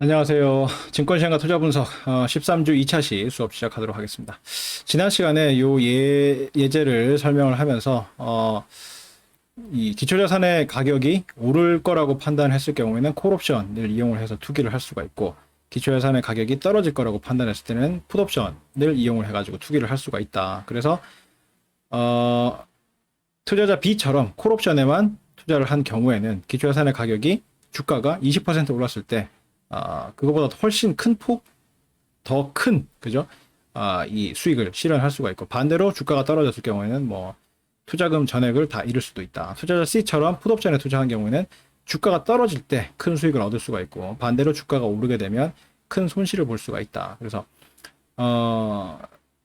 안녕하세요. 증권시장과 투자 분석 13주 2차 시 수업 시작하도록 하겠습니다. 지난 시간에 요 예제를 설명을 하면서 이 기초자산의 가격이 오를 거라고 판단했을 경우에는 콜옵션을 이용을 해서 투기를 할 수가 있고, 기초자산의 가격이 떨어질 거라고 판단했을 때는 풋옵션을 이용을 해가지고 투기를 할 수가 있다. 그래서 투자자 B처럼 콜옵션에만 투자를 한 경우에는 기초자산의 가격이 주가가 20% 올랐을 때 그거보다 훨씬 큰 폭, 더 큰, 그죠? 이 수익을 실현할 수가 있고, 반대로 주가가 떨어졌을 경우에는 뭐, 투자금 전액을 다 잃을 수도 있다. 투자자 C처럼 풋옵션에 투자한 경우에는 주가가 떨어질 때 큰 수익을 얻을 수가 있고, 반대로 주가가 오르게 되면 큰 손실을 볼 수가 있다. 그래서,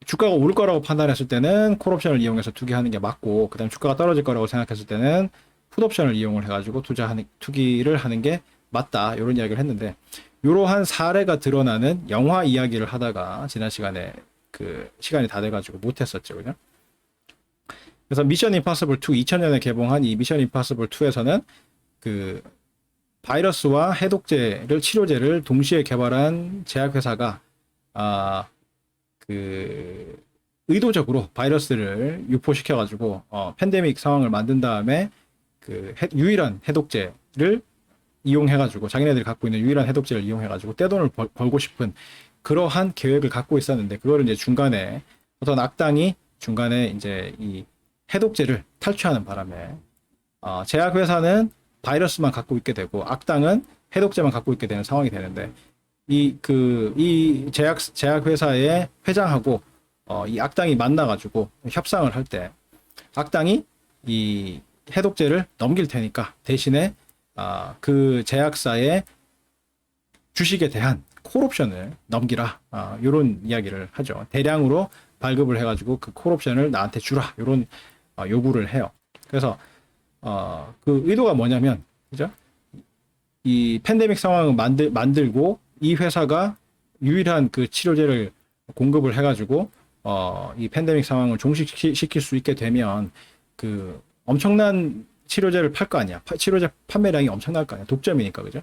주가가 오를 거라고 판단했을 때는 콜옵션을 이용해서 투기하는 게 맞고, 그 다음 주가가 떨어질 거라고 생각했을 때는 풋옵션을 이용을 해가지고 투기를 하는 게 맞다. 이런 이야기를 했는데, 이러한 사례가 드러나는 영화 이야기를 하다가 지난 시간에 그 시간이 다 돼가지고 못했었죠. 그죠? 그래서 미션 임파서블 2, 2000년에 개봉한 이 미션 임파서블 2에서는 그 바이러스와 해독제를, 치료제를 동시에 개발한 제약회사가 그 의도적으로 바이러스를 유포시켜가지고 팬데믹 상황을 만든 다음에 그 유일한 해독제를 이용해가지고, 자기네들이 갖고 있는 유일한 해독제를 이용해가지고 떼돈을 벌고 싶은 그러한 계획을 갖고 있었는데, 그거를 이제 중간에 어떤 악당이 중간에 이제 이 해독제를 탈취하는 바람에 제약회사는 바이러스만 갖고 있게 되고 악당은 해독제만 갖고 있게 되는 상황이 되는데, 이 제약회사의 회장하고 이 악당이 만나가지고 협상을 할 때, 악당이 이 해독제를 넘길 테니까 대신에 그 제약사의 주식에 대한 콜옵션을 넘기라. 요런 이야기를 하죠. 대량으로 발급을 해가지고 그 콜옵션을 나한테 주라. 요런 요구를 해요. 그래서 그 의도가 뭐냐면, 그죠? 이 팬데믹 상황을 만들고 이 회사가 유일한 그 치료제를 공급을 해가지고 이 팬데믹 상황을 종식시킬 수 있게 되면 그 엄청난 치료제를 팔 거 아니야. 치료제 판매량이 엄청날 거 아니야. 독점이니까, 그죠?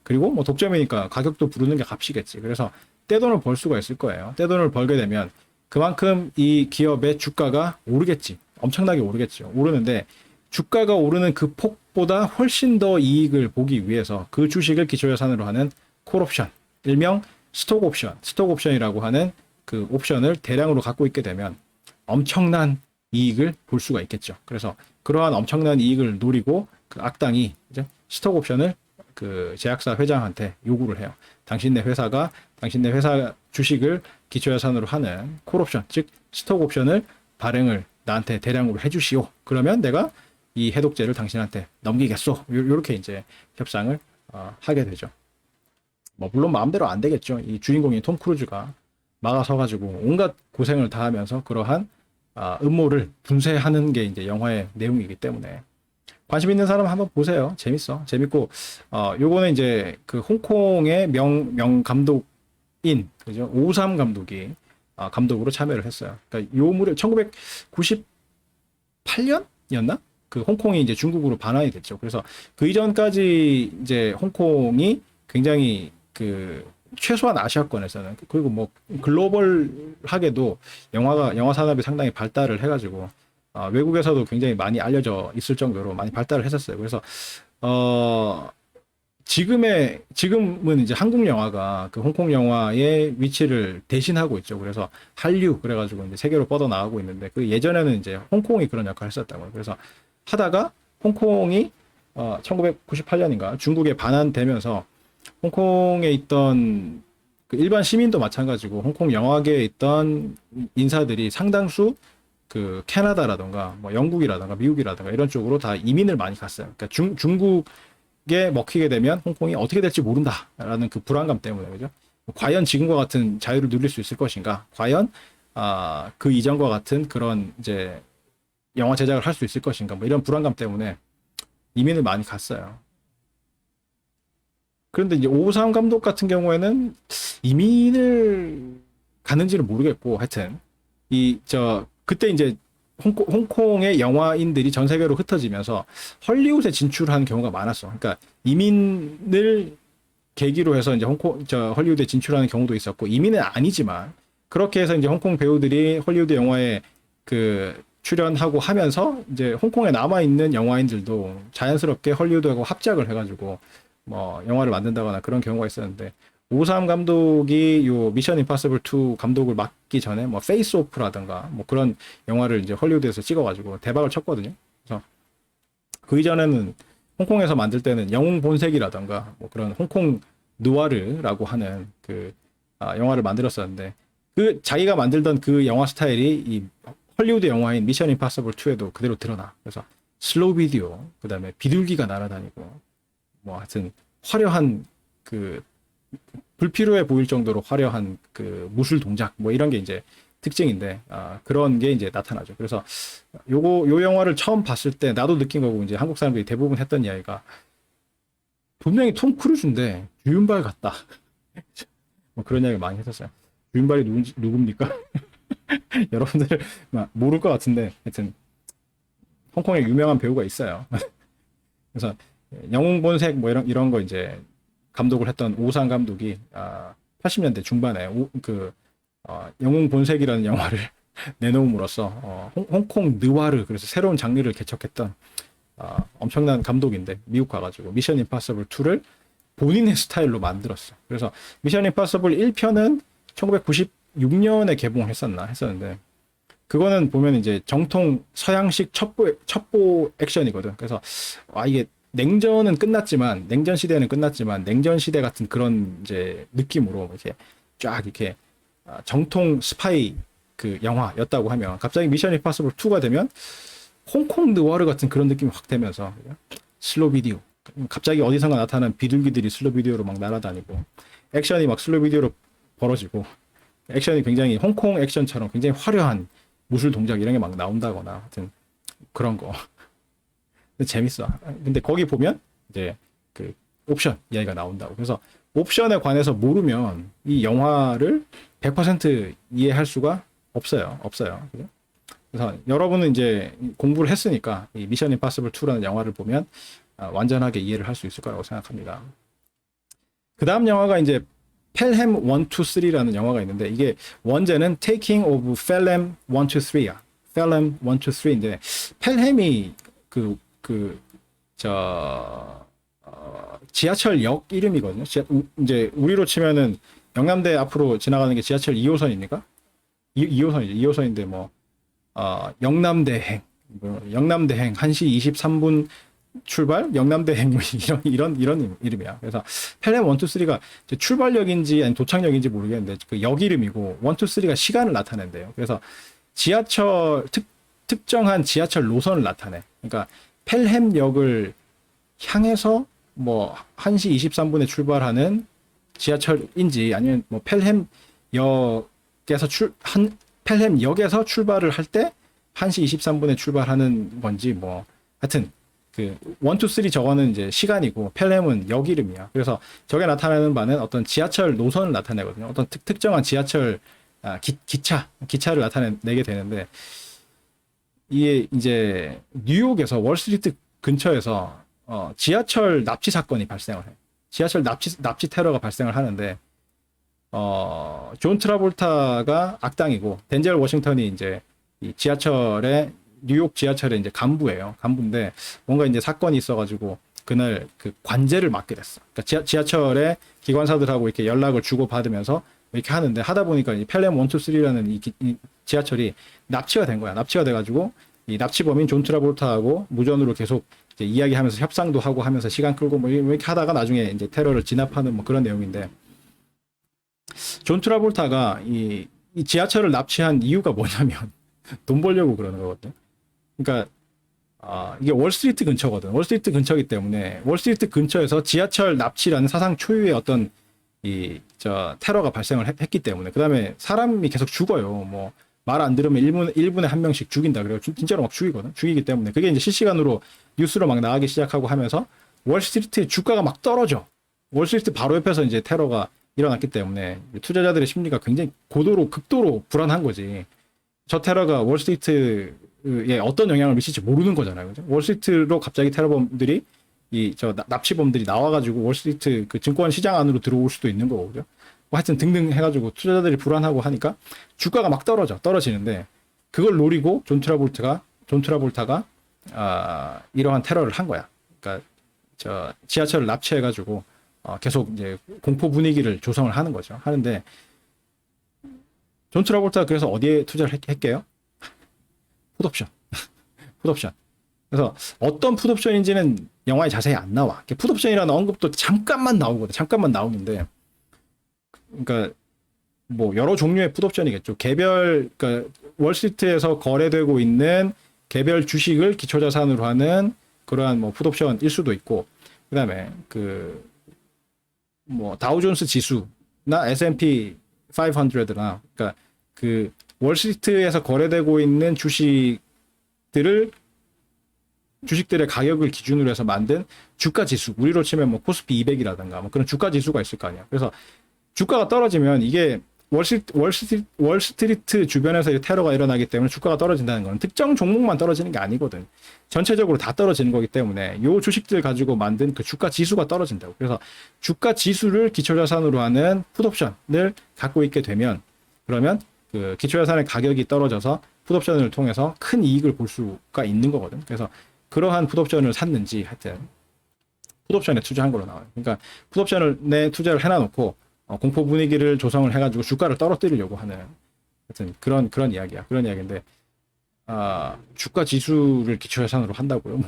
그리고 뭐 독점이니까 가격도 부르는 게 값이겠지. 그래서 떼돈을 벌 수가 있을 거예요. 떼돈을 벌게 되면 그만큼 이 기업의 주가가 오르겠지. 엄청나게 오르겠죠. 오르는데 주가가 오르는 그 폭보다 훨씬 더 이익을 보기 위해서 그 주식을 기초자산으로 하는 콜옵션, 일명 스톡옵션이라고 하는 그 옵션을 대량으로 갖고 있게 되면 엄청난 이익을 볼 수가 있겠죠. 그래서 그러한 엄청난 이익을 노리고 그 악당이 이제 스톡 옵션을 그 제약사 회장한테 요구를 해요. 당신네 회사 주식을 기초자산으로 하는 콜옵션, 즉 스톡 옵션을 발행을 나한테 대량으로 해주시오. 그러면 내가 이 해독제를 당신한테 넘기겠소. 요렇게 이제 협상을 하게 되죠. 뭐 물론 마음대로 안 되겠죠. 이 주인공인 톰 크루즈가 막아서가지고 온갖 고생을 다 하면서 그러한 음모를 분쇄하는 게 이제 영화의 내용이기 때문에 관심 있는 사람 한번 보세요. 재밌고, 요거는 이제 그 홍콩의 명 감독인, 그죠? 오삼 감독이 감독으로 참여를 했어요. 그러니까 요 무렵 1998년이었나? 그 홍콩이 이제 중국으로 반환이 됐죠. 그래서 그 이전까지 이제 홍콩이 굉장히 그 최소한 아시아권에서는, 그리고 뭐 글로벌하게도 영화 산업이 상당히 발달을 해가지고 외국에서도 굉장히 많이 알려져 있을 정도로 많이 발달을 했었어요. 그래서 지금은 이제 한국 영화가 그 홍콩 영화의 위치를 대신하고 있죠. 그래서 한류 그래가지고 이제 세계로 뻗어 나가고 있는데, 그 예전에는 이제 홍콩이 그런 역할을 했었다고요. 그래서 하다가 홍콩이 1998년인가 중국에 반환되면서 홍콩에 있던 그 일반 시민도 마찬가지고 홍콩 영화계에 있던 인사들이 상당수 그 캐나다라던가 뭐 영국이라던가 미국이라던가 이런 쪽으로 다 이민을 많이 갔어요. 그러니까 중국에 먹히게 되면 홍콩이 어떻게 될지 모른다라는 그 불안감 때문에, 그죠? 과연 지금과 같은 자유를 누릴 수 있을 것인가? 과연 그 이전과 같은 그런 이제 영화 제작을 할 수 있을 것인가? 뭐 이런 불안감 때문에 이민을 많이 갔어요. 그런데 이제 오삼 감독 같은 경우에는 이민을 가는지는 모르겠고, 하여튼 그때 이제 홍콩의 영화인들이 전 세계로 흩어지면서 헐리우드에 진출한 경우가 많았어. 그러니까 이민을 계기로 해서 이제 헐리우드에 진출하는 경우도 있었고, 이민은 아니지만, 그렇게 해서 이제 홍콩 배우들이 헐리우드 영화에 그 출연하고 하면서 이제 홍콩에 남아있는 영화인들도 자연스럽게 헐리우드하고 합작을 해가지고 뭐 영화를 만든다거나 그런 경우가 있었는데, 오삼 감독이 요 미션 임파서블 2 감독을 맡기 전에 뭐 페이스 오프라든가 뭐 그런 영화를 이제 헐리우드에서 찍어가지고 대박을 쳤거든요. 그래서 그 이전에는 홍콩에서 만들 때는 영웅 본색이라든가 뭐 그런 홍콩 누아르라고 하는 그 영화를 만들었었는데, 그 자기가 만들던 그 영화 스타일이 이 헐리우드 영화인 미션 임파서블 2에도 그대로 드러나. 그래서 슬로우 비디오, 그다음에 비둘기가 날아다니고 뭐 하여튼 화려한 그 불필요해 보일 정도로 화려한 그 무술 동작 뭐 이런 게 이제 특징인데, 그런 게 이제 나타나죠. 그래서 요 영화를 처음 봤을 때 나도 느낀 거고, 이제 한국 사람들이 대부분 했던 이야기가, 분명히 톰 크루즈인데 주윤발 같다. 뭐 그런 이야기 많이 했었어요. 주윤발이 누굽니까? 여러분들 모를 것 같은데, 하여튼 홍콩에 유명한 배우가 있어요. 그래서 영웅 본색 뭐 이런 거 이제 감독을 했던 오상 감독이 80년대 중반에 영웅 본색이라는 영화를 내놓음으로써 홍콩 느와르, 그래서 새로운 장르를 개척했던 엄청난 감독인데, 미국 가가지고 미션 임파서블 2를 본인의 스타일로 만들었어. 그래서 미션 임파서블 1편은 1996년에 했었는데, 그거는 보면 이제 정통 서양식 첩보 액션이거든. 그래서 이게 냉전 시대는 끝났지만 냉전 시대 같은 그런 이제 느낌으로 이렇게 쫙 이렇게 정통 스파이 그 영화였다고 하면, 갑자기 미션 임파서블 2가 되면 홍콩 느와르 같은 그런 느낌이 확 되면서 슬로 비디오, 갑자기 어디선가 나타나는 비둘기들이 슬로 비디오로 막 날아다니고, 액션이 막 슬로 비디오로 벌어지고, 액션이 굉장히 홍콩 액션처럼 굉장히 화려한 무술 동작 이런 게 막 나온다거나 하여튼 그런 거. 근데 재밌어. 근데 거기 보면 이제 그 옵션 이야기가 나온다고. 그래서 옵션에 관해서 모르면 이 영화를 100% 이해할 수가 없어요. 그래서 여러분은 이제 공부를 했으니까 이 미션 임파서블 2라는 영화를 보면 완전하게 이해를 할 수 있을 거라고 생각합니다. 그 다음 영화가 이제 펠햄 1, 2, 3라는 영화가 있는데, 이게 원제는 Taking of Pelham 1, 2, 3야. Pelham 1, 2, 3인데, 펠햄이 지하철역 이름이거든요. 이제 우리로 치면은 영남대 앞으로 지나가는 게 지하철 2호선입니까? 2호선이죠. 2호선인데 뭐 영남대행 1시 23분 출발, 영남대행 이런 이름이야. 그래서 펠렘 1, 2, 3가 출발역인지 아니 도착역인지 모르겠는데 그 역 이름이고, 1, 2, 3가 시간을 나타낸대요. 그래서 특정한 지하철 노선을 나타내. 그러니까 펠햄역을 향해서 뭐 1시 23분에 출발하는 지하철인지, 아니면 뭐 펠햄역에서 출발을 할 때 1시 23분에 출발하는 건지, 뭐 하여튼 그 1, 2, 3 저거는 이제 시간이고, 펠햄은 역 이름이야. 그래서 저게 나타내는 바는 어떤 지하철 노선을 나타내거든요. 어떤 특정한 지하철 기차를 나타내게 되는데, 이게 이제 뉴욕에서 월스트리트 근처에서 지하철 납치 사건이 발생을 해. 지하철 납치 테러가 발생을 하는데, 존 트라볼타가 악당이고, 덴젤 워싱턴이 이제 이 뉴욕 지하철의 이제 간부인데, 뭔가 이제 사건이 있어가지고 그날 그 관제를 맡게 됐어. 그러니까 지하철의 기관사들하고 이렇게 연락을 주고 받으면서 이렇게 하다 보니까 이 펠렘 1, 2, 3라는 이 지하철이 납치가 된 거야. 납치가 돼가지고 이 납치범인 존 트라볼타하고 무전으로 계속 이제 이야기하면서 협상도 하고 하면서 시간 끌고 뭐 이렇게 하다가 나중에 이제 테러를 진압하는 뭐 그런 내용인데, 존 트라볼타가 이 지하철을 납치한 이유가 뭐냐면 돈 벌려고 그러는 거거든. 그러니까 이게 월스트리트 근처거든. 월스트리트 근처이기 때문에 월스트리트 근처에서 지하철 납치라는 사상 초유의 어떤 테러가 발생을 했기 때문에, 그 다음에 사람이 계속 죽어요. 뭐 말 안 들으면 1분에 한 명씩 죽인다. 그래요. 진짜로 막 죽이기 때문에 그게 이제 실시간으로 뉴스로 막 나가기 시작하고 하면서 월스트리트의 주가가 막 떨어져. 월스트리트 바로 옆에서 이제 테러가 일어났기 때문에 투자자들의 심리가 굉장히 극도로 불안한 거지. 저 테러가 월스트리트에 어떤 영향을 미칠지 모르는 거잖아요. 그죠? 월스트리트로 갑자기 테러범들이 납치범들이 나와가지고 월스트리트 그 증권 시장 안으로 들어올 수도 있는 거거든요. 뭐 하여튼 등등 해가지고 투자자들이 불안하고 하니까 주가가 막 떨어지는데 그걸 노리고 존 트라볼타가 이러한 테러를 한 거야. 그러니까 지하철을 납치해가지고 계속 이제 공포 분위기를 조성을 하는 거죠. 하는데 존 트라볼타가 그래서 어디에 투자를 했게요? 풋옵션. 풋옵션. 그래서 어떤 풋옵션인지는 영화에 자세히 안 나와. 풋옵션이라는 언급도 잠깐만 나오거든. 잠깐만 나오는데, 그러니까 뭐 여러 종류의 풋옵션이겠죠. 그러니까 월스트리트에서 거래되고 있는 개별 주식을 기초자산으로 하는 그러한 뭐 풋옵션일 수도 있고, 그다음에 그 뭐 다우존스 지수나 S&P 500나 그러니까 그 월스트리트에서 거래되고 있는 주식들의 가격을 기준으로 해서 만든 주가 지수, 우리로 치면 뭐 코스피 200이라든가 뭐 그런 주가 지수가 있을 거 아니야. 그래서 주가가 떨어지면 이게 월스트리트 주변에서 테러가 일어나기 때문에 주가가 떨어진다는 건 특정 종목만 떨어지는 게 아니거든. 전체적으로 다 떨어지는 거기 때문에 요 주식들 가지고 만든 그 주가 지수가 떨어진다고. 그래서 주가 지수를 기초자산으로 하는 풋옵션을 갖고 있게 되면 그러면 그 기초자산의 가격이 떨어져서 풋옵션을 통해서 큰 이익을 볼 수가 있는 거거든. 그래서 그러한 풋옵션을 샀는지 하여튼 풋옵션에 투자한 걸로 나와요. 그러니까 풋옵션을 내 투자를 해놔놓고 공포 분위기를 조성을 해가지고 주가를 떨어뜨리려고 하는 하여튼 그런 이야기야. 그런 이야기인데 주가 지수를 기초자산으로 한다고요?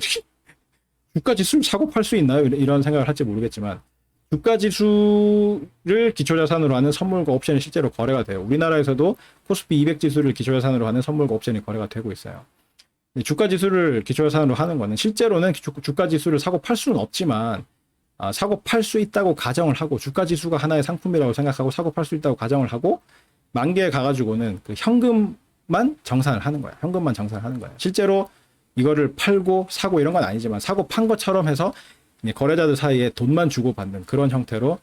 주가 지수를 사고 팔 수 있나요? 이런 생각을 할지 모르겠지만 주가 지수를 기초자산으로 하는 선물과 옵션이 실제로 거래가 돼요. 우리나라에서도 코스피 200 지수를 기초자산으로 하는 선물과 옵션이 거래가 되고 있어요. 주가 지수를 기초자산으로 하는 거는 실제로는 주가 지수를 사고 팔 수는 없지만 사고 팔 수 있다고 가정을 하고 주가 지수가 하나의 상품이라고 생각하고 사고 팔 수 있다고 가정을 하고 만기에 가가지고는 그 현금만 정산을 하는 거야. 현금만 정산을 하는 거야. 실제로 이거를 팔고 사고 이런 건 아니지만 사고 판 것처럼 해서 거래자들 사이에 돈만 주고받는 그런 형태로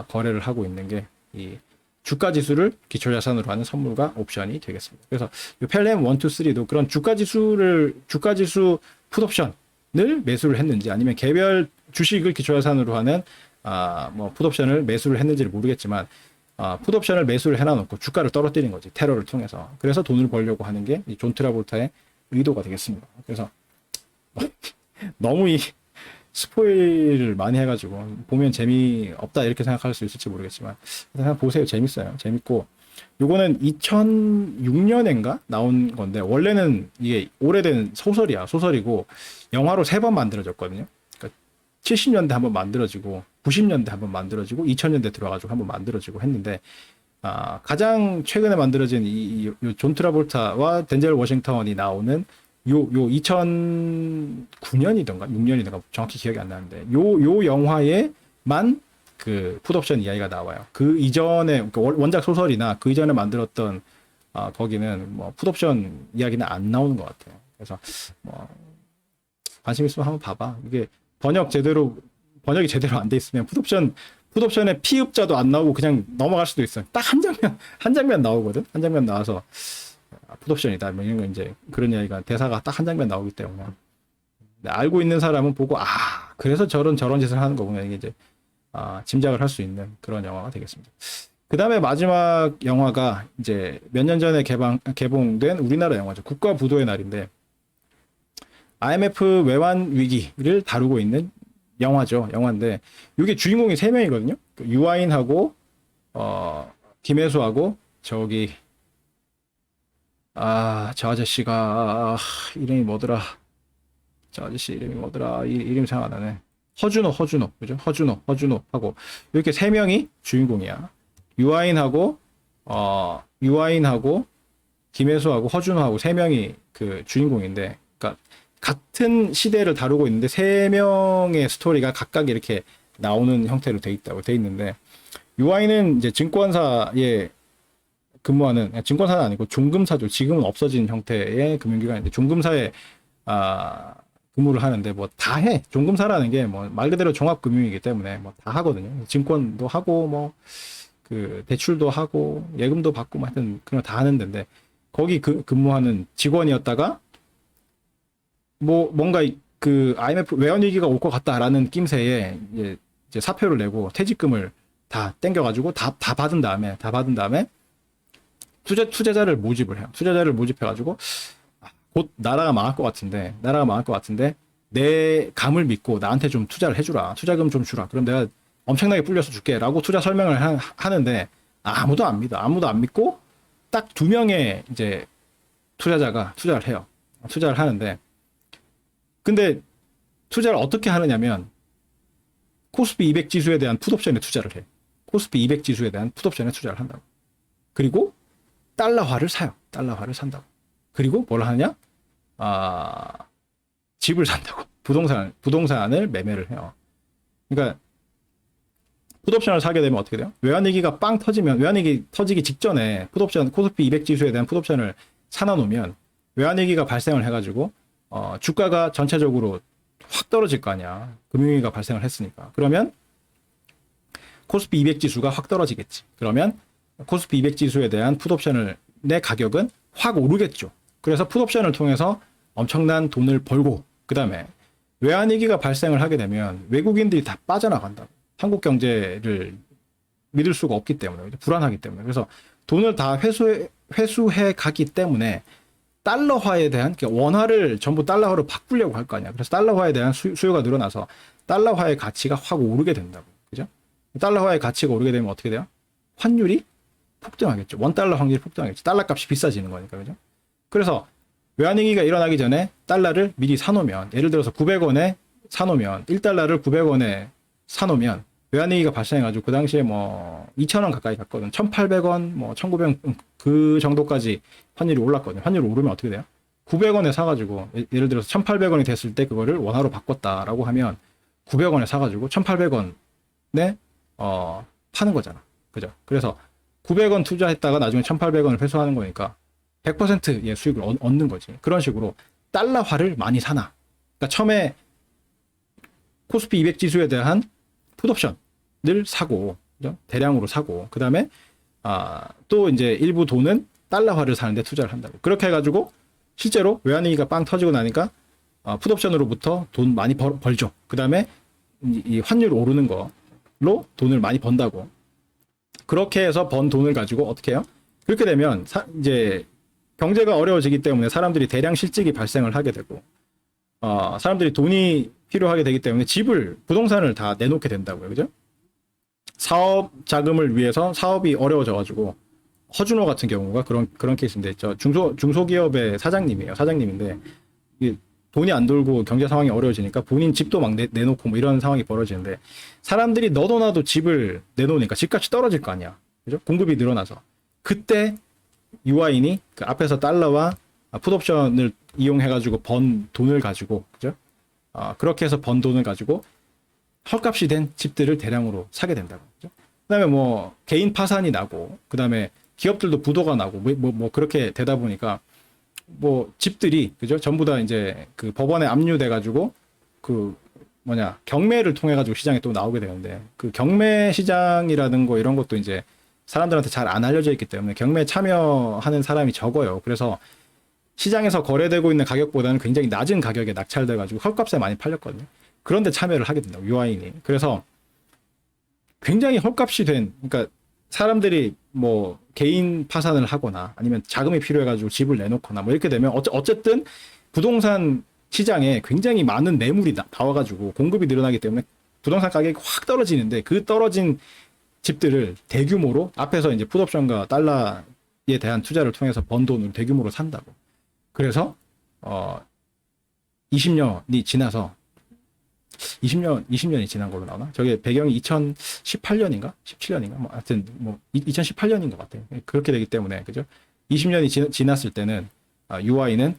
거래를 하고 있는 게 이 주가 지수를 기초자산으로 하는 선물과 옵션이 되겠습니다. 그래서 펠렘 1, 2, 3도 그런 주가 지수 풋옵션을 매수를 했는지 아니면 개별 주식을 기초자산으로 하는 뭐 풋옵션을 매수를 했는지를 모르겠지만 풋옵션을 매수를 해놔놓고 주가를 떨어뜨린 거지, 테러를 통해서. 그래서 돈을 벌려고 하는 게 이 존 트라볼타의 의도가 되겠습니다. 그래서 너무 이 스포일을 많이 해가지고 보면 재미없다 이렇게 생각할 수 있을지 모르겠지만 그냥 보세요. 재밌어요. 재밌고 요거는 2006년인가 나온 건데 원래는 이게 오래된 소설이고 영화로 3번 만들어졌거든요. 그러니까 70년대 한번 만들어지고 90년대 한번 만들어지고 2000년대 들어가지고 한번 만들어지고 했는데 가장 최근에 만들어진 이 존 트라볼타와 덴젤 워싱턴이 나오는 요 2009년이던가 6년이던가 정확히 기억이 안 나는데 요 영화에만 그 풋옵션 이야기가 나와요. 그 이전에 원작 소설이나 그 이전에 만들었던 거기는 뭐 풋옵션 이야기는 안 나오는 것 같아요. 그래서 뭐 관심 있으면 한번 봐봐. 이게 번역이 제대로 안 돼 있으면 풋옵션의 피읍자도 안 나오고 그냥 넘어갈 수도 있어요. 딱 한 장면 나오거든. 한 장면 나와서 풋옵션이다. 뭐 이런 거 이제 그런 이야기가 대사가 딱 한 장면 나오기 때문에 알고 있는 사람은 보고 그래서 저런 짓을 하는 거구나. 이게 이제 짐작을 할 수 있는 그런 영화가 되겠습니다. 그 다음에 마지막 영화가 이제 몇 년 전에 개봉된 우리나라 영화죠. 국가부도의 날인데 IMF 외환 위기를 다루고 있는 영화인데 이게 주인공이 3명이거든요. 유아인하고 김혜수하고 저기 저 아저씨가 이름이 뭐더라? 저 아저씨 이름이 뭐더라? 이름 생각 안 나네. 허준호 그죠? 허준호하고 이렇게 3명이 주인공이야. 유아인하고 김혜수하고 허준호하고 3명이 그 주인공인데, 그러니까 같은 시대를 다루고 있는데 3명의 스토리가 각각 이렇게 나오는 형태로 돼 있는데 유아인은 이제 증권사에 근무하는, 증권사는 아니고 종금사죠. 지금은 없어진 형태의 금융기관인데 종금사에 근무를 하는데 뭐 다 해. 종금사라는 게 뭐 말 그대로 종합금융이기 때문에 뭐 다 하거든요. 증권도 하고 뭐 그 대출도 하고 예금도 받고 뭐 하여튼 그런 거 다 하는 데인데 거기 근무하는 직원이었다가 뭐 뭔가 그 IMF 외환 위기가 올 것 같다라는 낌새에 이제 사표를 내고 퇴직금을 다 땡겨가지고 다 받은 다음에 투자자를 모집을 해요. 투자자를 모집해가지고 곧 나라가 망할 것 같은데 내 감을 믿고 나한테 좀 투자를 해주라. 투자금 좀 주라. 그럼 내가 엄청나게 불려서 줄게라고 투자 설명을 하는데 아무도 안 믿어. 아무도 안 믿고 딱 2명의 이제 투자자가 투자를 해요. 투자를 하는데 근데 투자를 어떻게 하느냐면 코스피 200 지수에 대한 풋옵션에 투자를 해. 코스피 200 지수에 대한 풋옵션에 투자를 한다고. 그리고 달러화를 사요. 달러화를 산다고. 그리고 뭘 하느냐? 집을 산다고. 부동산을 매매를 해요. 그러니까 풋옵션을 사게 되면 어떻게 돼요? 외환위기가 빵 터지면, 외환위기 터지기 직전에 풋옵션, 코스피 200 지수에 대한 풋옵션을 사놔놓으면 외환위기가 발생을 해가지고 주가가 전체적으로 확 떨어질 거 아니야. 금융위기가 발생을 했으니까. 그러면 코스피 200 지수가 확 떨어지겠지. 그러면 코스피 200 지수에 대한 풋옵션을 내 가격은 확 오르겠죠. 그래서 풋옵션을 통해서 엄청난 돈을 벌고 그 다음에 외환위기가 발생을 하게 되면 외국인들이 다 빠져나간다고. 한국 경제를 믿을 수가 없기 때문에 불안하기 때문에 그래서 돈을 다 회수해 가기 때문에 달러화에 대한 원화를 전부 달러화로 바꾸려고 할 거 아니야. 그래서 달러화에 대한 수요가 늘어나서 달러화의 가치가 확 오르게 된다고. 그죠? 달러화의 가치가 오르게 되면 어떻게 돼요? 환율이 폭등하겠죠. $1 확률이 폭등하겠죠. 달러 값이 비싸지는 거니까. 그죠? 그래서 외환위기가 일어나기 전에 달러를 미리 사놓으면 예를 들어서 900원에 사놓으면 1달러를 900원에 사놓으면 외환위기가 발생해가지고 그 당시에 뭐 2,000원 가까이 갔거든. 1,800원, 뭐 1,900원 그 정도까지 환율이 올랐거든요. 환율이 오르면 어떻게 돼요? 900원에 사가지고 예를 들어서 1,800원이 됐을 때 그거를 원화로 바꿨다라고 하면 900원에 사가지고 1,800원에 파는 거잖아. 그죠? 그래서 900원 투자했다가 나중에 1,800원을 회수하는 거니까 100%의 수익을 얻는 거지. 그런 식으로 달러화를 많이 사나. 그러니까 처음에 코스피 200 지수에 대한 풋옵션을 사고, 그죠? 대량으로 사고, 그 다음에 또 이제 일부 돈은 달러화를 사는데 투자를 한다고. 그렇게 해가지고 실제로 외환위기가 빵 터지고 나니까 풋옵션으로부터 돈 많이 벌죠. 그 다음에 이 환율 오르는 거로 돈을 많이 번다고. 그렇게 해서 번 돈을 가지고 어떻게 해요? 그렇게 되면 이제 경제가 어려워지기 때문에 사람들이 대량 실직이 발생을 하게 되고, 사람들이 돈이 필요하게 되기 때문에 부동산을 다 내놓게 된다고요. 그죠? 사업 자금을 위해서 사업이 어려워져가지고, 허준호 같은 경우가 그런 케이스인데, 중소기업의 사장님인데, 돈이 안 돌고 경제 상황이 어려워지니까 본인 집도 막 내놓고 뭐 이런 상황이 벌어지는데, 사람들이 너도 나도 집을 내놓으니까 집값이 떨어질 거 아니야. 그죠? 공급이 늘어나서. 그때 유아인이 그 앞에서 달러와 풋옵션을 이용해가지고 번 돈을 가지고, 그죠? 그렇게 해서 번 돈을 가지고 헐값이 된 집들을 대량으로 사게 된다고. 그죠? 그다음에 뭐 개인 파산이 나고, 그다음에 기업들도 부도가 나고, 뭐 그렇게 되다 보니까 뭐 집들이, 그죠? 전부 다 이제 그 법원에 압류돼가지고 그 경매를 통해가지고 시장에 또 나오게 되는데, 그 경매 시장이라는 거 이런 것도 이제 사람들한테 잘 안 알려져 있기 때문에 경매에 참여하는 사람이 적어요. 그래서 시장에서 거래되고 있는 가격보다는 굉장히 낮은 가격에 낙찰돼가지고 헐값에 많이 팔렸거든요. 그런데 참여를 하게 된다고, 유아인이. 그래서 굉장히 헐값이 그러니까 사람들이 뭐 개인 파산을 하거나 아니면 자금이 필요해가지고 집을 내놓거나 뭐 이렇게 되면 어쨌든 부동산 시장에 굉장히 많은 매물이 나와가지고 공급이 늘어나기 때문에 부동산 가격이 확 떨어지는데, 그 떨어진 집들을 대규모로 앞에서 이제 풋옵션과 달러에 대한 투자를 통해서 번 돈으로 대규모로 산다고. 그래서 20년이 지나서 20년이 지난 걸로 나오나? 저게 배경이 2018년인가? 17년인가? 뭐 하여튼 뭐 2018년인 것 같아요. 그렇게 되기 때문에, 그죠? 20년이 지났을 때는 UI는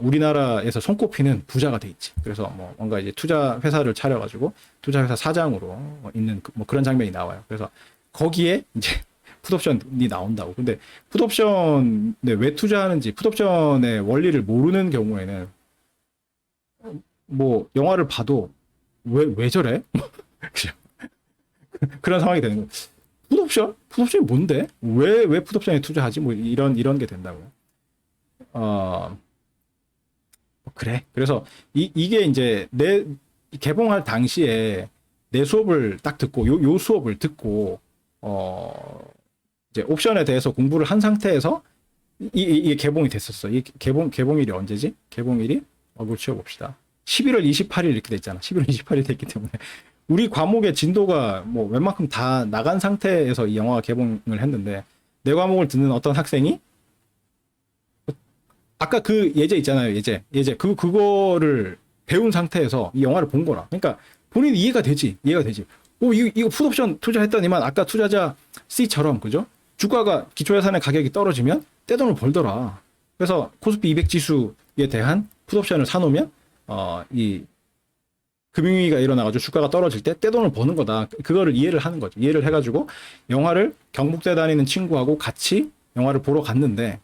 우리나라에서 손꼽히는 부자가 돼 있지. 그래서 뭐 뭔가 이제 투자 회사를 차려가지고 투자 회사 사장으로 있는 뭐 그런 장면이 나와요. 그래서 거기에 이제 풋옵션이 나온다고. 근데 풋옵션에 왜 투자하는지, 풋옵션의 원리를 모르는 경우에는 뭐 영화를 봐도 왜 저래? 그런 상황이 되는 거예요. 풋옵션? 풋옵션이 뭔데? 왜 풋옵션에 투자하지? 뭐 이런 게 된다고요. 그래. 그래서 이게 이제 내 개봉할 당시에 내 수업을 딱 듣고 요 수업을 듣고 이제 옵션에 대해서 공부를 한 상태에서 이게 개봉이 됐었어. 이 개봉일이 언제지? 개봉일이 그걸 치워봅시다. 11월 28일 이렇게 됐잖아. 11월 28일 됐기 때문에 우리 과목의 진도가 뭐 웬만큼 다 나간 상태에서 이 영화가 개봉을 했는데 내 과목을 듣는 어떤 학생이 아까 그 예제 있잖아요. 예제 그거를 배운 상태에서 이 영화를 본 거라. 그러니까 본인이 이해가 되지. 이거 풋옵션 투자했더니만 아까 투자자 C처럼 그죠? 주가가 기초예산의 가격이 떨어지면 떼돈을 벌더라. 그래서 코스피 200 지수에 대한 풋옵션을 사놓으면 이 금융위기가 일어나가지고 주가가 떨어질 때 떼돈을 버는 거다. 그거를 이해를 하는 거죠. 이해를 해가지고 영화를 경북대 다니는 친구하고 같이 영화를 보러 갔는데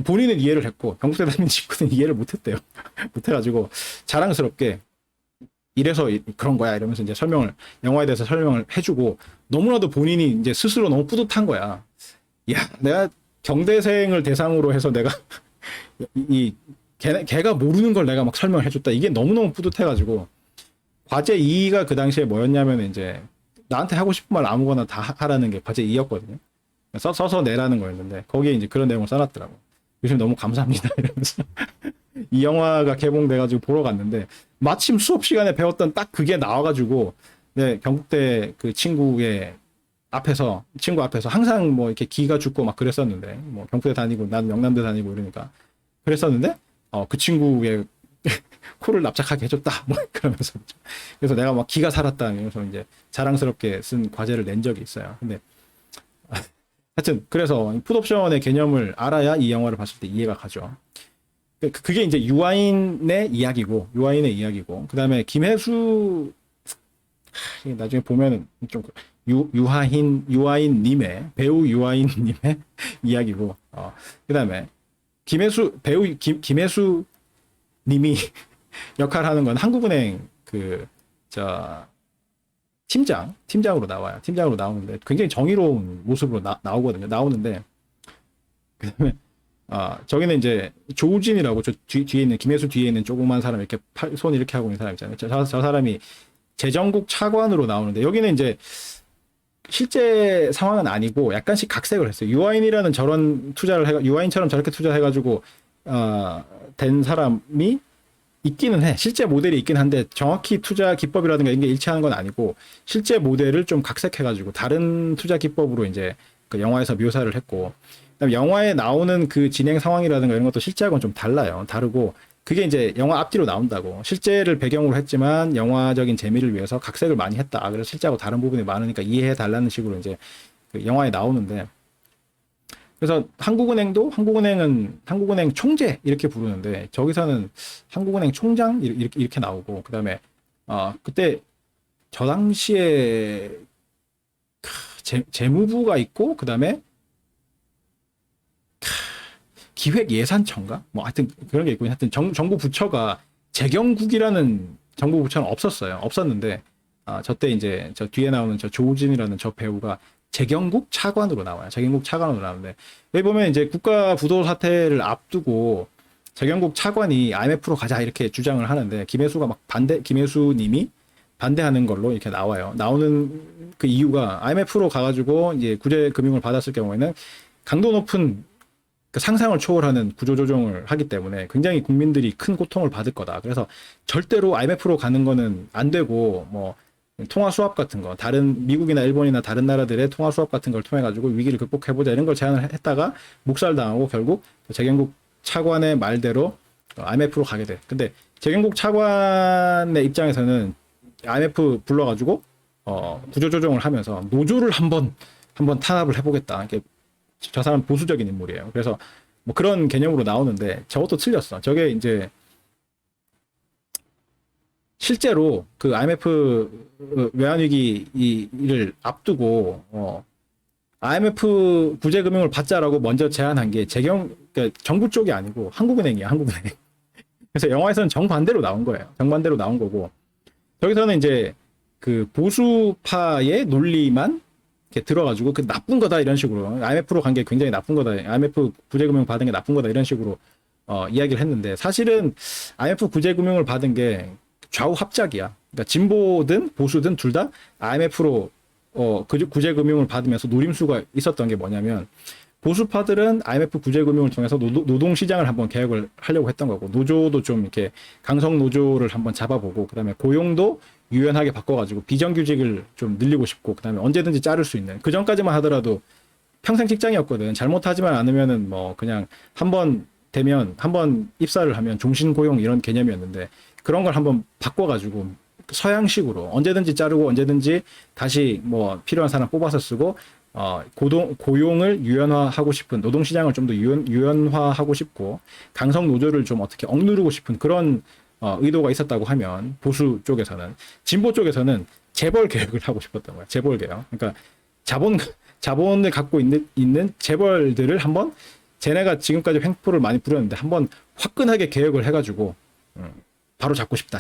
본인은 이해를 했고 경북대 다니는 친구는 이해를 못했대요. 못해가지고 자랑스럽게 이래서 그런 거야 이러면서 이제 영화에 대해서 설명을 해주고 너무나도 본인이 이제 스스로 너무 뿌듯한 거야. 야, 내가 경대생을 대상으로 해서 내가 걔가 모르는 걸 내가 막 설명을 해줬다. 이게 너무너무 뿌듯해가지고 과제 2가 그 당시에 뭐였냐면 이제 나한테 하고 싶은 말 아무거나 다 하라는 게 과제 2였거든요. 써서 내라는 거였는데 거기에 이제 그런 내용을 써놨더라고. 요즘 너무 감사합니다 이러면서 이 영화가 개봉돼가지고 보러 갔는데 마침 수업 시간에 배웠던 딱 그게 나와가지고 네, 경북대 그 친구 앞에서 항상 뭐 이렇게 기가 죽고 막 그랬었는데 뭐 경북대 다니고 난 영남대 다니고 이러니까 그랬었는데 그 친구의 코를 납작하게 해줬다 뭐 그러면서 그래서 내가 막 기가 살았다 이러면서 이제 자랑스럽게 쓴 과제를 낸 적이 있어요. 근데 하여튼 그래서 풋옵션의 개념을 알아야 이 영화를 봤을 때 이해가 가죠. 그게 이제 유아인의 이야기고 그 다음에 김혜수 나중에 보면은 좀 유아인님의 배우 유아인님의 이야기고 그 다음에 배우 김혜수 님이 역할하는 건 한국은행 팀장으로 나와요. 팀장으로 나오는데 굉장히 정의로운 모습으로 나오거든요. 나오는데 그다음에 저기는 이제 조우진이라고 저 뒤에 있는 김혜수 뒤에 있는 조그만 사람 이렇게 손 이렇게 하고 있는 사람 있잖아요. 저 사람이 재정국 차관으로 나오는데 여기는 이제 실제 상황은 아니고 약간씩 각색을 했어요. 유아인이라는 저런 투자를 유아인처럼 저렇게 투자해가지고 된 사람이 있기는 해. 실제 모델이 있긴 한데 정확히 투자 기법이라든가 이런 게 일치하는 건 아니고 실제 모델을 좀 각색해가지고 다른 투자 기법으로 이제 그 영화에서 묘사를 했고 그다음에 영화에 나오는 그 진행 상황이라든가 이런 것도 실제하고는 좀 달라요. 다르고 그게 이제 영화 앞뒤로 나온다고. 실제를 배경으로 했지만 영화적인 재미를 위해서 각색을 많이 했다. 그래서 실제하고 다른 부분이 많으니까 이해해 달라는 식으로 이제 그 영화에 나오는데 그래서 한국은행은 한국은행 총재 이렇게 부르는데 저기서는 한국은행 총장 이렇게 나오고 그다음에 그때 저 당시에 재무부가 있고 그다음에 기획예산청가 뭐 하여튼 그런 게 있고 하여튼 정부 부처가 재경국이라는 정부 부처는 없었는데 저때 이제 저 뒤에 나오는 저 조우진이라는 저 배우가 재경국 차관으로 나와요. 재경국 차관으로 나오는데 여기 보면 이제 국가 부도 사태를 앞두고 재경국 차관이 IMF로 가자 이렇게 주장을 하는데 김혜수님이 반대하는 걸로 이렇게 나와요. 나오는 그 이유가 IMF로 가가지고 이제 구제 금융을 받았을 경우에는 강도 높은 그 상상을 초월하는 구조조정을 하기 때문에 굉장히 국민들이 큰 고통을 받을 거다. 그래서 절대로 IMF로 가는 거는 안 되고 뭐 통화 수합 같은 거 다른 미국이나 일본이나 다른 나라들의 통화 수합 같은 걸 통해 가지고 위기를 극복해보자 이런 걸 제안을 했다가 묵살당하고 결국 재경국 차관의 말대로 IMF로 가게 돼. 근데 재경국 차관의 입장에서는 IMF 불러가지고 구조조정을 하면서 노조를 한번 탄압을 해보겠다. 저 사람 보수적인 인물이에요. 그래서 뭐 그런 개념으로 나오는데 저것도 틀렸어. 저게 이제 실제로 그 IMF 외환위기를 앞두고 IMF 구제금융을 받자라고 먼저 제안한 게 그러니까 정부 쪽이 아니고 한국은행이야. 한국은행. 그래서 영화에서는 정반대로 나온 거예요. 정반대로 나온 거고 저기서는 이제 그 보수파의 논리만 이렇게 들어가지고 그 나쁜 거다 이런 식으로 IMF로 간 게 굉장히 나쁜 거다. IMF 구제금융 받은 게 나쁜 거다 이런 식으로 이야기를 했는데 사실은 IMF 구제금융을 받은 게 좌우 합작이야. 그러니까 진보든 보수든 둘 다 IMF로 구제금융을 받으면서 노림수가 있었던 게 뭐냐면 보수파들은 IMF 구제금융을 통해서 노동시장을 한번 개혁을 하려고 했던 거고 노조도 좀 이렇게 강성 노조를 한번 잡아보고 그다음에 고용도 유연하게 바꿔가지고 비정규직을 좀 늘리고 싶고 그다음에 언제든지 자를 수 있는 그 전까지만 하더라도 평생 직장이었거든. 잘못하지만 않으면은 뭐 그냥 한번 되면 한번 입사를 하면 종신 고용 이런 개념이었는데 그런 걸 한번 바꿔가지고 서양식으로 언제든지 자르고 언제든지 다시 뭐 필요한 사람 뽑아서 쓰고 고용을 유연화하고 싶은 노동시장을 좀 더 유연화하고 싶고 강성 노조를 좀 어떻게 억누르고 싶은 그런 의도가 있었다고 하면 보수 쪽에서는 진보 쪽에서는 재벌 개혁을 하고 싶었던 거야. 재벌 개혁. 그러니까 자본을 갖고 있는 재벌들을 한번 쟤네가 지금까지 횡포를 많이 부렸는데 한번 화끈하게 개혁을 해가지고 바로 잡고 싶다.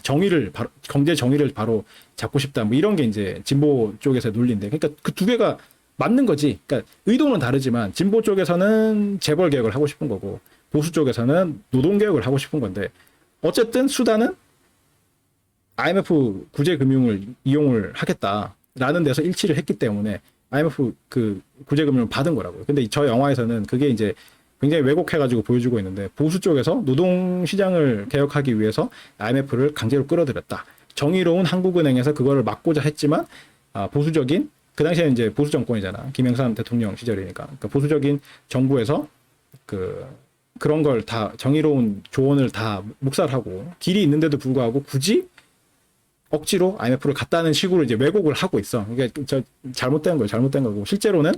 경제 정의를 바로 잡고 싶다. 뭐 이런 게 이제 진보 쪽에서 논리인데, 그러니까 그 두 개가 맞는 거지. 그러니까 의도는 다르지만 진보 쪽에서는 재벌 개혁을 하고 싶은 거고 보수 쪽에서는 노동 개혁을 하고 싶은 건데 어쨌든 수단은 IMF 구제 금융을 이용을 하겠다라는 데서 일치를 했기 때문에 IMF 그 구제 금융을 받은 거라고요. 근데 저 영화에서는 그게 이제 굉장히 왜곡해가지고 보여주고 있는데 보수 쪽에서 노동시장을 개혁하기 위해서 IMF를 강제로 끌어들였다. 정의로운 한국은행에서 그거를 막고자 했지만 보수적인 그 당시에는 이제 보수 정권이잖아. 김영삼 대통령 시절이니까. 그러니까 보수적인 정부에서 그런 걸 다 정의로운 조언을 다 묵살하고 길이 있는데도 불구하고 굳이 억지로 IMF를 갔다는 식으로 이제 왜곡을 하고 있어. 그러니까 잘못된 거고 실제로는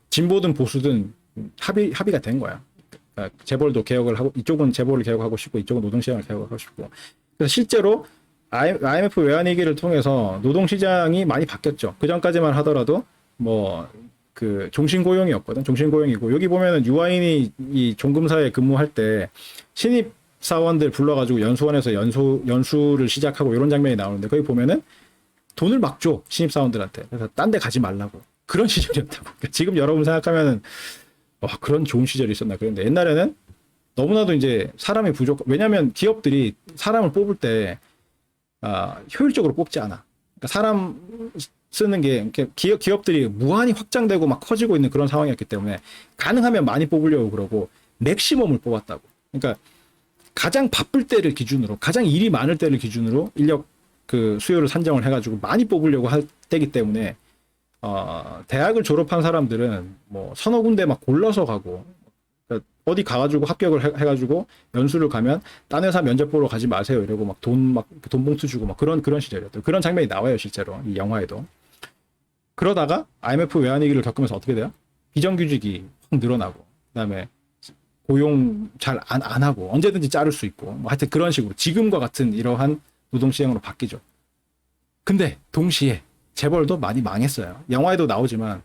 진보든 보수든 합의가 된 거야. 그러니까 재벌도 개혁을 하고 이쪽은 재벌을 개혁하고 싶고 이쪽은 노동시장을 개혁하고 싶고. 그래서 실제로 IMF 외환위기를 통해서 노동시장이 많이 바뀌었죠. 그 전까지만 하더라도 뭐 그 종신고용이었거든. 종신고용이고 여기 보면은 유아인이 이 종금사에 근무할 때 신입 사원들 불러가지고 연수원에서 연수를 시작하고 이런 장면이 나오는데 거기 보면은 돈을 막 줘 신입 사원들한테. 그래서 딴 데 가지 말라고. 그런 시절이었다고. 그러니까 지금 여러분 생각하면은 그런 좋은 시절이 있었나 그런데 옛날에는 너무나도 이제 사람이 왜냐하면 기업들이 사람을 뽑을 때 효율적으로 뽑지 않아. 그러니까 사람 쓰는 게 기업들이 무한히 확장되고 막 커지고 있는 그런 상황이었기 때문에 가능하면 많이 뽑으려고 그러고 맥시멈을 뽑았다고. 그러니까 가장 바쁠 때를 기준으로 가장 일이 많을 때를 기준으로 인력 그 수요를 산정을 해가지고 많이 뽑으려고 할 때기 때문에 대학을 졸업한 사람들은 뭐 서너 군데 막 골라서 가고 그러니까 어디 가가지고 합격을 해가지고 연수를 가면 딴 회사 면접 보러 가지 마세요 이러고 막 돈 봉투 주고 막 그런 시절이었대요. 그런 장면이 나와요 실제로 이 영화에도. 그러다가 IMF 외환위기를 겪으면서 어떻게 돼요? 비정규직이 확 늘어나고 그다음에 고용 잘 안 하고 언제든지 자를 수 있고 뭐 하여튼 그런 식으로 지금과 같은 이러한 노동시장으로 바뀌죠. 근데 동시에 재벌도 많이 망했어요. 영화에도 나오지만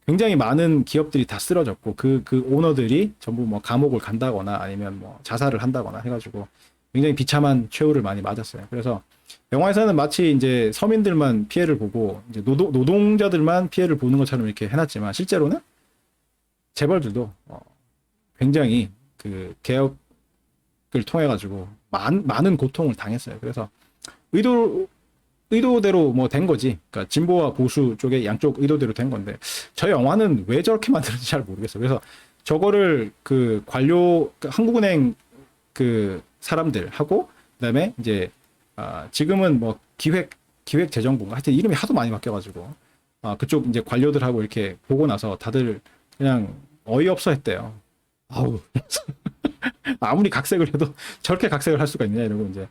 굉장히 많은 기업들이 다 쓰러졌고 그 오너들이 전부 뭐 감옥을 간다거나 아니면 뭐 자살을 한다거나 해가지고 굉장히 비참한 최후를 많이 맞았어요. 그래서 영화에서는 마치 이제 서민들만 피해를 보고 이제 노동자들만 피해를 보는 것처럼 이렇게 해놨지만 실제로는 재벌들도 굉장히 그 개혁을 통해 가지고 많은 고통을 당했어요. 그래서 의도대로 뭐 된 거지. 그러니까 진보와 보수 쪽의 양쪽 의도대로 된 건데 저 영화는 왜 저렇게 만드는지 잘 모르겠어요. 그래서 저거를 그 한국은행 그 사람들하고 그다음에 이제 지금은 뭐 기획재정부인가 하여튼 이름이 하도 많이 바뀌어가지고 그쪽 이제 관료들하고 이렇게 보고 나서 다들 그냥 어이없어 했대요. 아우 아무리 각색을 해도 저렇게 각색을 할 수가 있느냐 이러고 이제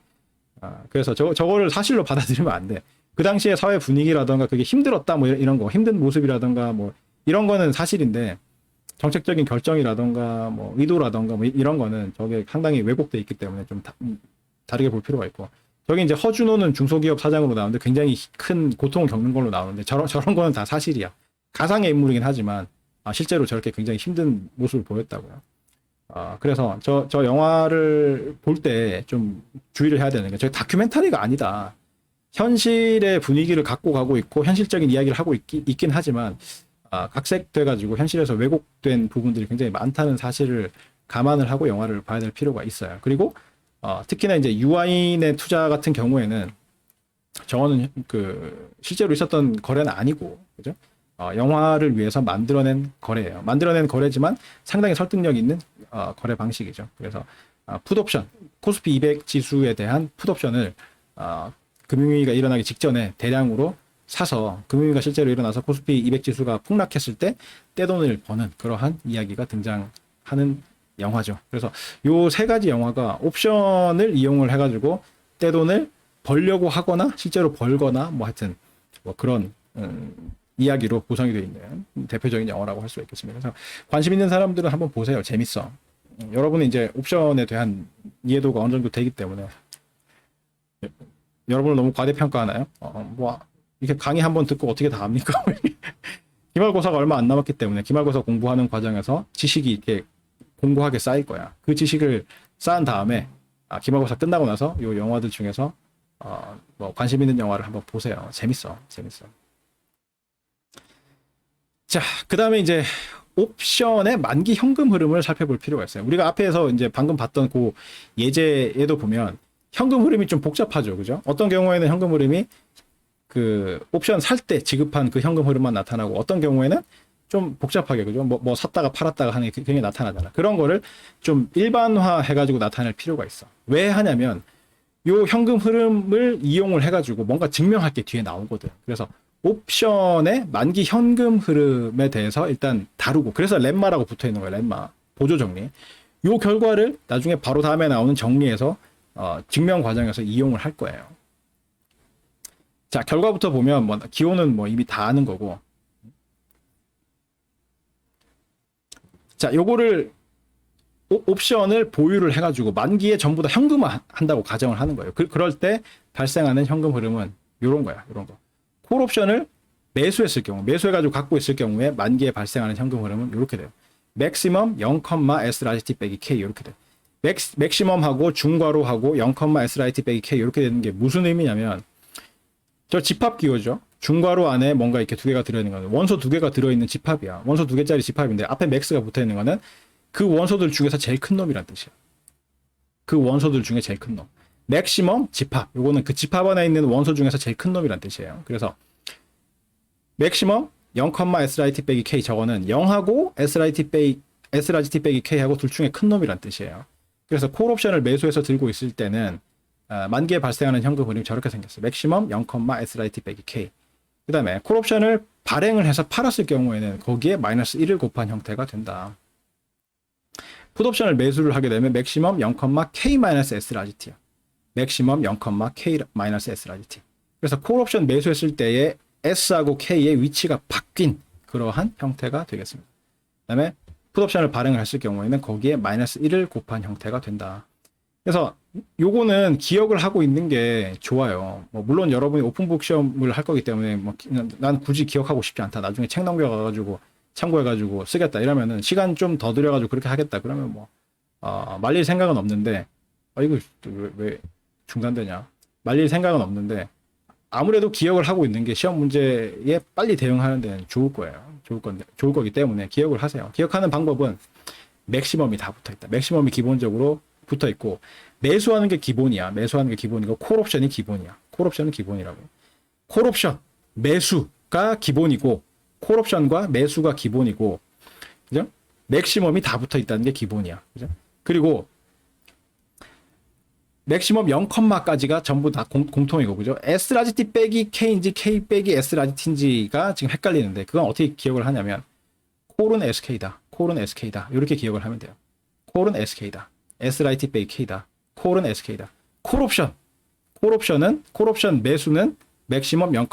그래서 저거를 사실로 받아들이면 안 돼. 그 당시에 사회 분위기라던가 그게 힘들었다 뭐 이런 거 힘든 모습이라던가 뭐 이런 거는 사실인데 정책적인 결정이라던가 뭐 의도라던가 뭐 이런 거는 저게 상당히 왜곡돼 있기 때문에 좀 다르게 볼 필요가 있고 저기 이제 허준호는 중소기업 사장으로 나오는데 굉장히 큰 고통을 겪는 걸로 나오는데 저런 거는 다 사실이야. 가상의 인물이긴 하지만 실제로 저렇게 굉장히 힘든 모습을 보였다고요. 그래서 저 영화를 볼 때 좀 주의를 해야 되는 게 저게 다큐멘터리가 아니다. 현실의 분위기를 갖고 가고 있고 현실적인 이야기를 하고 있긴 하지만 각색돼가지고 현실에서 왜곡된 부분들이 굉장히 많다는 사실을 감안을 하고 영화를 봐야 될 필요가 있어요. 그리고 특히나 이제 유아인의 투자 같은 경우에는 저거는 그 실제로 있었던 거래는 아니고, 그죠? 영화를 위해서 만들어낸 거래예요. 만들어낸 거래지만 상당히 설득력 있는 거래 방식이죠. 그래서 풋옵션, 코스피 200 지수에 대한 풋옵션을 금융위기가 일어나기 직전에 대량으로 사서 금융위기가 실제로 일어나서 코스피 200 지수가 폭락했을 때 떼돈을 버는 그러한 이야기가 등장하는 영화죠. 그래서 요 세 가지 영화가 옵션을 이용을 해가지고 떼돈을 벌려고 하거나 실제로 벌거나 뭐 하여튼 뭐 그런 이야기로 구성이 되어 있는 대표적인 영화라고 할 수 있겠습니다. 그래서 관심 있는 사람들은 한번 보세요. 재밌어. 여러분은 이제 옵션에 대한 이해도가 어느 정도 되기 때문에 여러분을 너무 과대평가하나요? 뭐 이렇게 강의 한번 듣고 어떻게 다 압니까? 기말고사가 얼마 안 남았기 때문에 기말고사 공부하는 과정에서 지식이 이렇게 공고하게 쌓일 거야. 그 지식을 쌓은 다음에 기말고사 끝나고 나서 이 영화들 중에서 뭐 관심 있는 영화를 한번 보세요. 재밌어. 자, 그 다음에 이제 옵션의 만기 현금 흐름을 살펴볼 필요가 있어요. 우리가 앞에서 이제 방금 봤던 그 예제에도 보면 현금 흐름이 좀 복잡하죠. 그죠? 어떤 경우에는 현금 흐름이 그 옵션 살 때 지급한 그 현금 흐름만 나타나고 어떤 경우에는 좀 복잡하게, 그죠? 뭐 샀다가 팔았다가 하는 게 굉장히 나타나잖아. 그런 거를 좀 일반화 해가지고 나타낼 필요가 있어. 왜 하냐면 요 현금 흐름을 이용을 해가지고 뭔가 증명할 게 뒤에 나오거든. 그래서 옵션의 만기 현금 흐름에 대해서 일단 다루고, 그래서 렘마라고 붙어 있는 거예요. 렘마. 보조 정리. 요 결과를 나중에 바로 다음에 나오는 정리에서 증명 과정에서 이용을 할 거예요. 자, 결과부터 보면 뭐 기호는 뭐 이미 다 아는 거고. 자, 요거를 옵션을 보유를 해가지고 만기에 전부 다 현금화 한다고 가정을 하는 거예요. 그럴 때 발생하는 현금 흐름은 요런 거야. 요런 거. 콜 옵션을 매수했을 경우, 매수해가지고 갖고 있을 경우에 만기에 발생하는 현금 흐름은 이렇게 돼요. 맥시멈 0, SRIT 빼기 K 이렇게 돼요. 맥시멈하고 중괄호하고 0, SRIT 빼기 K 이렇게 되는 게 무슨 의미냐면 저 집합 기호죠. 중괄호 안에 뭔가 이렇게 두 개가 들어있는 거는 원소 두 개가 들어있는 집합이야. 원소 두 개짜리 집합인데 앞에 맥스가 붙어있는 거는 그 원소들 중에서 제일 큰 놈이란 뜻이야. 그 원소들 중에 제일 큰 놈. 맥시멈 집합. 요거는 그 집합 안에 있는 원소 중에서 제일 큰 놈이란 뜻이에요. 그래서 맥시멈 0, SRIT 빼기 K 저거는 0하고 SRIT 빼기 K하고 둘 중에 큰 놈이란 뜻이에요. 그래서 콜 옵션을 매수해서 들고 있을 때는 만기에 발생하는 현금 흐름이 저렇게 생겼어요. 맥시멈 0, SRIT 빼기 K. 그 다음에 콜 옵션을 발행을 해서 팔았을 경우에는 거기에 마이너스 1을 곱한 형태가 된다. 풋 옵션을 매수를 하게 되면 맥시멈 0, K-SRIT야. 맥시멈 0, K-SRIT. 그래서 콜 옵션 매수했을 때의 S하고 K의 위치가 바뀐 그러한 형태가 되겠습니다. 그 다음에 풋 옵션을 발행을 했을 경우에는 거기에 마이너스 1을 곱한 형태가 된다. 그래서 요거는 기억을 하고 있는 게 좋아요. 뭐 물론 여러분이 오픈북 시험을 할 거기 때문에 뭐 난 굳이 기억하고 싶지 않다. 나중에 책 넘겨가가지고 참고해가지고 쓰겠다 이러면은 시간 좀 더 들여가지고 그렇게 하겠다. 그러면 뭐 말릴 생각은 없는데 이거 왜 중단되냐? 말릴 생각은 없는데 아무래도 기억을 하고 있는 게 시험 문제에 빨리 대응하는 데는 좋을 거예요. 좋을 거기 때문에 기억을 하세요. 기억하는 방법은 맥시멈이 다 붙어 있다. 맥시멈이 기본적으로 붙어 있고 매수하는 게 기본이야. 매수하는 게 기본이고 콜 옵션이 기본이야. 콜 옵션은 기본이라고. 콜 옵션 매수가 기본이고 콜 옵션과 매수가 기본이고, 그죠? 맥시멈이 다 붙어 있다는 게 기본이야. 그죠? 그리고 맥시멈 0컴마까지가 전부 다 공통이고, 그죠? S라지T 빼기 K인지 K 빼기 S라지T인지가 지금 헷갈리는데, 그건 어떻게 기억을 하냐면, 콜은 SK다. 콜은 SK다. 이렇게 기억을 하면 돼요. 콜은 SK다. S라지T 빼기 K다. 콜은 SK다. 콜 옵션 매수는 맥시멈 0,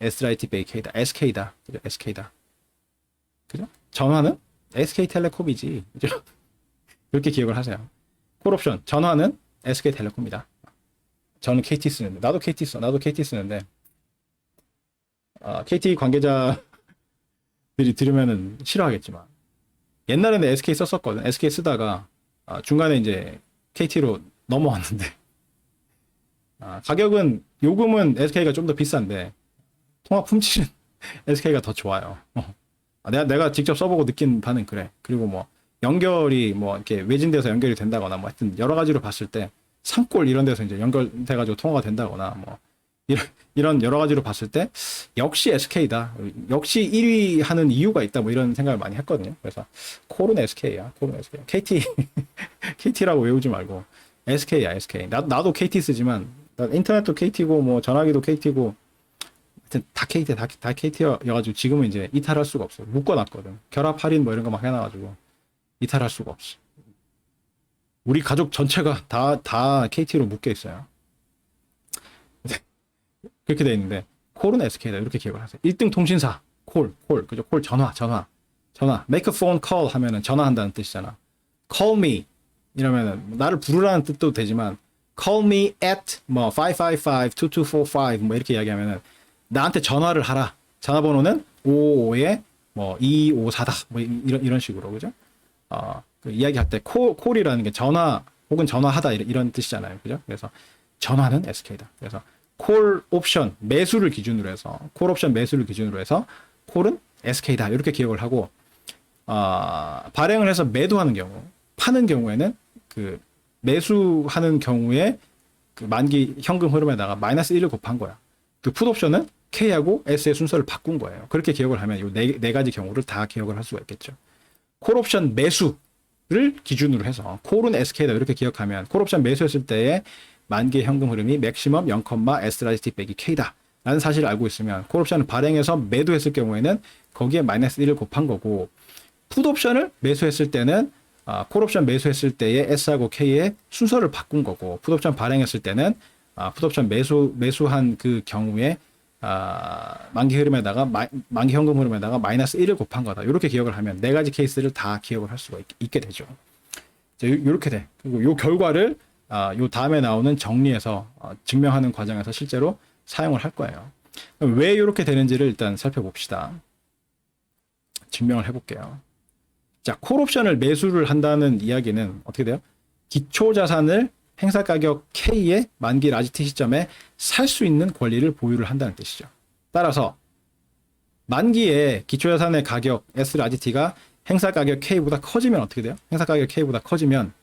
S라지T 빼기 K다. SK다. 그죠? SK다. 그죠? 전화는 SK텔레콤이지. 그죠? 그렇게 기억을 하세요. 콜 옵션 전화는 SK텔레콤이다. 저는 KT 쓰는데, 나도 KT 쓰는데, KT 관계자들이 들으면은 싫어하겠지만, 옛날에는 SK 썼었거든. SK 쓰다가, 중간에 이제 KT로 넘어왔는데, 가격은, 요금은 SK가 좀 더 비싼데, 통합 품질은 SK가 더 좋아요. 내가 직접 써보고 느낀 바는 그래. 그리고 뭐, 연결이 뭐 이렇게 외진돼서 연결이 된다거나 뭐 하여튼 여러 가지로 봤을 때 산골 이런 데서 이제 연결돼가지고 통화가 된다거나 뭐 이런 여러 가지로 봤을 때 역시 SK다. 역시 1위 하는 이유가 있다. 뭐 이런 생각을 많이 했거든요. 그래서 콜은 SK야. 콜은 SK. KT KT라고 외우지 말고 SK야, SK. 나도 KT 쓰지만 인터넷도 KT고 뭐 전화기도 KT고 하여튼 다 KT 다 KT여가지고 지금은 이제 이탈할 수가 없어요. 묶어놨거든. 결합 할인 뭐 이런 거 막 해놔가지고 이탈할 수가 없어. 우리 가족 전체가 다 KT로 묶여 있어요. 그렇게 돼 있는데 콜은 SK다 이렇게 기억을 하세요. 1등 통신사 콜 그죠? 콜 전화 make a phone call 하면은 전화한다는 뜻이잖아. call me 이러면은 나를 부르라는 뜻도 되지만 call me at 뭐 555-2245 뭐 이렇게 이야기하면은 나한테 전화를 하라. 전화번호는 555에 뭐 254다 뭐 이런 식으로 그죠? 그 이야기할 때 콜이라는 게 전화 혹은 전화하다 이런 뜻이잖아요. 그죠? 그래서 전화는 SK다. 그래서 콜 옵션 매수를 기준으로 해서 콜 옵션 매수를 기준으로 해서 콜은 SK다. 이렇게 기억을 하고 발행을 해서 매도하는 경우 파는 경우에는 그 매수하는 경우에 그 만기 현금 흐름에다가 마이너스 1을 곱한 거야. 그 풋 옵션은 K하고 S의 순서를 바꾼 거예요. 그렇게 기억을 하면 이 네 가지 경우를 다 기억을 할 수가 있겠죠. 콜 옵션 매수를 기준으로 해서 콜은 SK다 이렇게 기억하면 콜 옵션 매수했을 때의 만기의 현금 흐름이 맥시멈 0, S라지 빼기 K다 라는 사실을 알고 있으면 콜 옵션을 발행해서 매도했을 경우에는 거기에 마이너스 1을 곱한 거고 풋 옵션을 매수했을 때는 콜 옵션 매수했을 때의 S하고 K의 순서를 바꾼 거고 풋 옵션 발행했을 때는 풋 옵션 매수한 그 경우에 만기 흐름에다가 만기 현금 흐름에다가 마이너스 1을 곱한 거다. 이렇게 기억을 하면 네 가지 케이스를 다 기억을 할 수가 있게 되죠. 이렇게 돼. 그리고 이 결과를 요 다음에 나오는 정리해서 증명하는 과정에서 실제로 사용을 할 거예요. 왜 이렇게 되는지를 일단 살펴봅시다. 증명을 해볼게요. 자, 콜 옵션을 매수를 한다는 이야기는 어떻게 돼요? 기초 자산을 행사 가격 K의 만기 라지 T 시점에 살 수 있는 권리를 보유를 한다는 뜻이죠. 따라서 만기에 기초 자산의 가격 S 라지 T가 행사 가격 K보다 커지면 어떻게 돼요? 행사 가격 K보다 커지면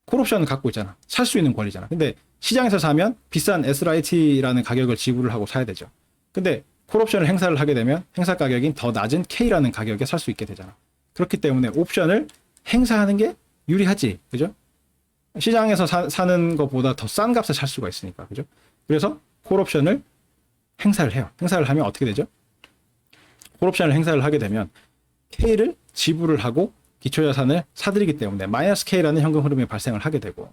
콜 옵션을 갖고 있잖아. 살 수 있는 권리잖아. 근데 시장에서 사면 비싼 SRIT라는 가격을 지불을 하고 사야 되죠. 근데 콜 옵션을 행사를 하게 되면 행사 가격인 더 낮은 K라는 가격에 살 수 있게 되잖아. 그렇기 때문에 옵션을 행사하는 게 유리하지. 그죠? 시장에서 사는 것보다 더 싼 값에 살 수가 있으니까. 그죠? 그래서 콜 옵션을 행사를 해요. 행사를 하면 어떻게 되죠? 콜 옵션을 행사를 하게 되면 K를 지불을 하고 기초자산을 사들이기 때문에 마이너스 K라는 현금 흐름이 발생을 하게 되고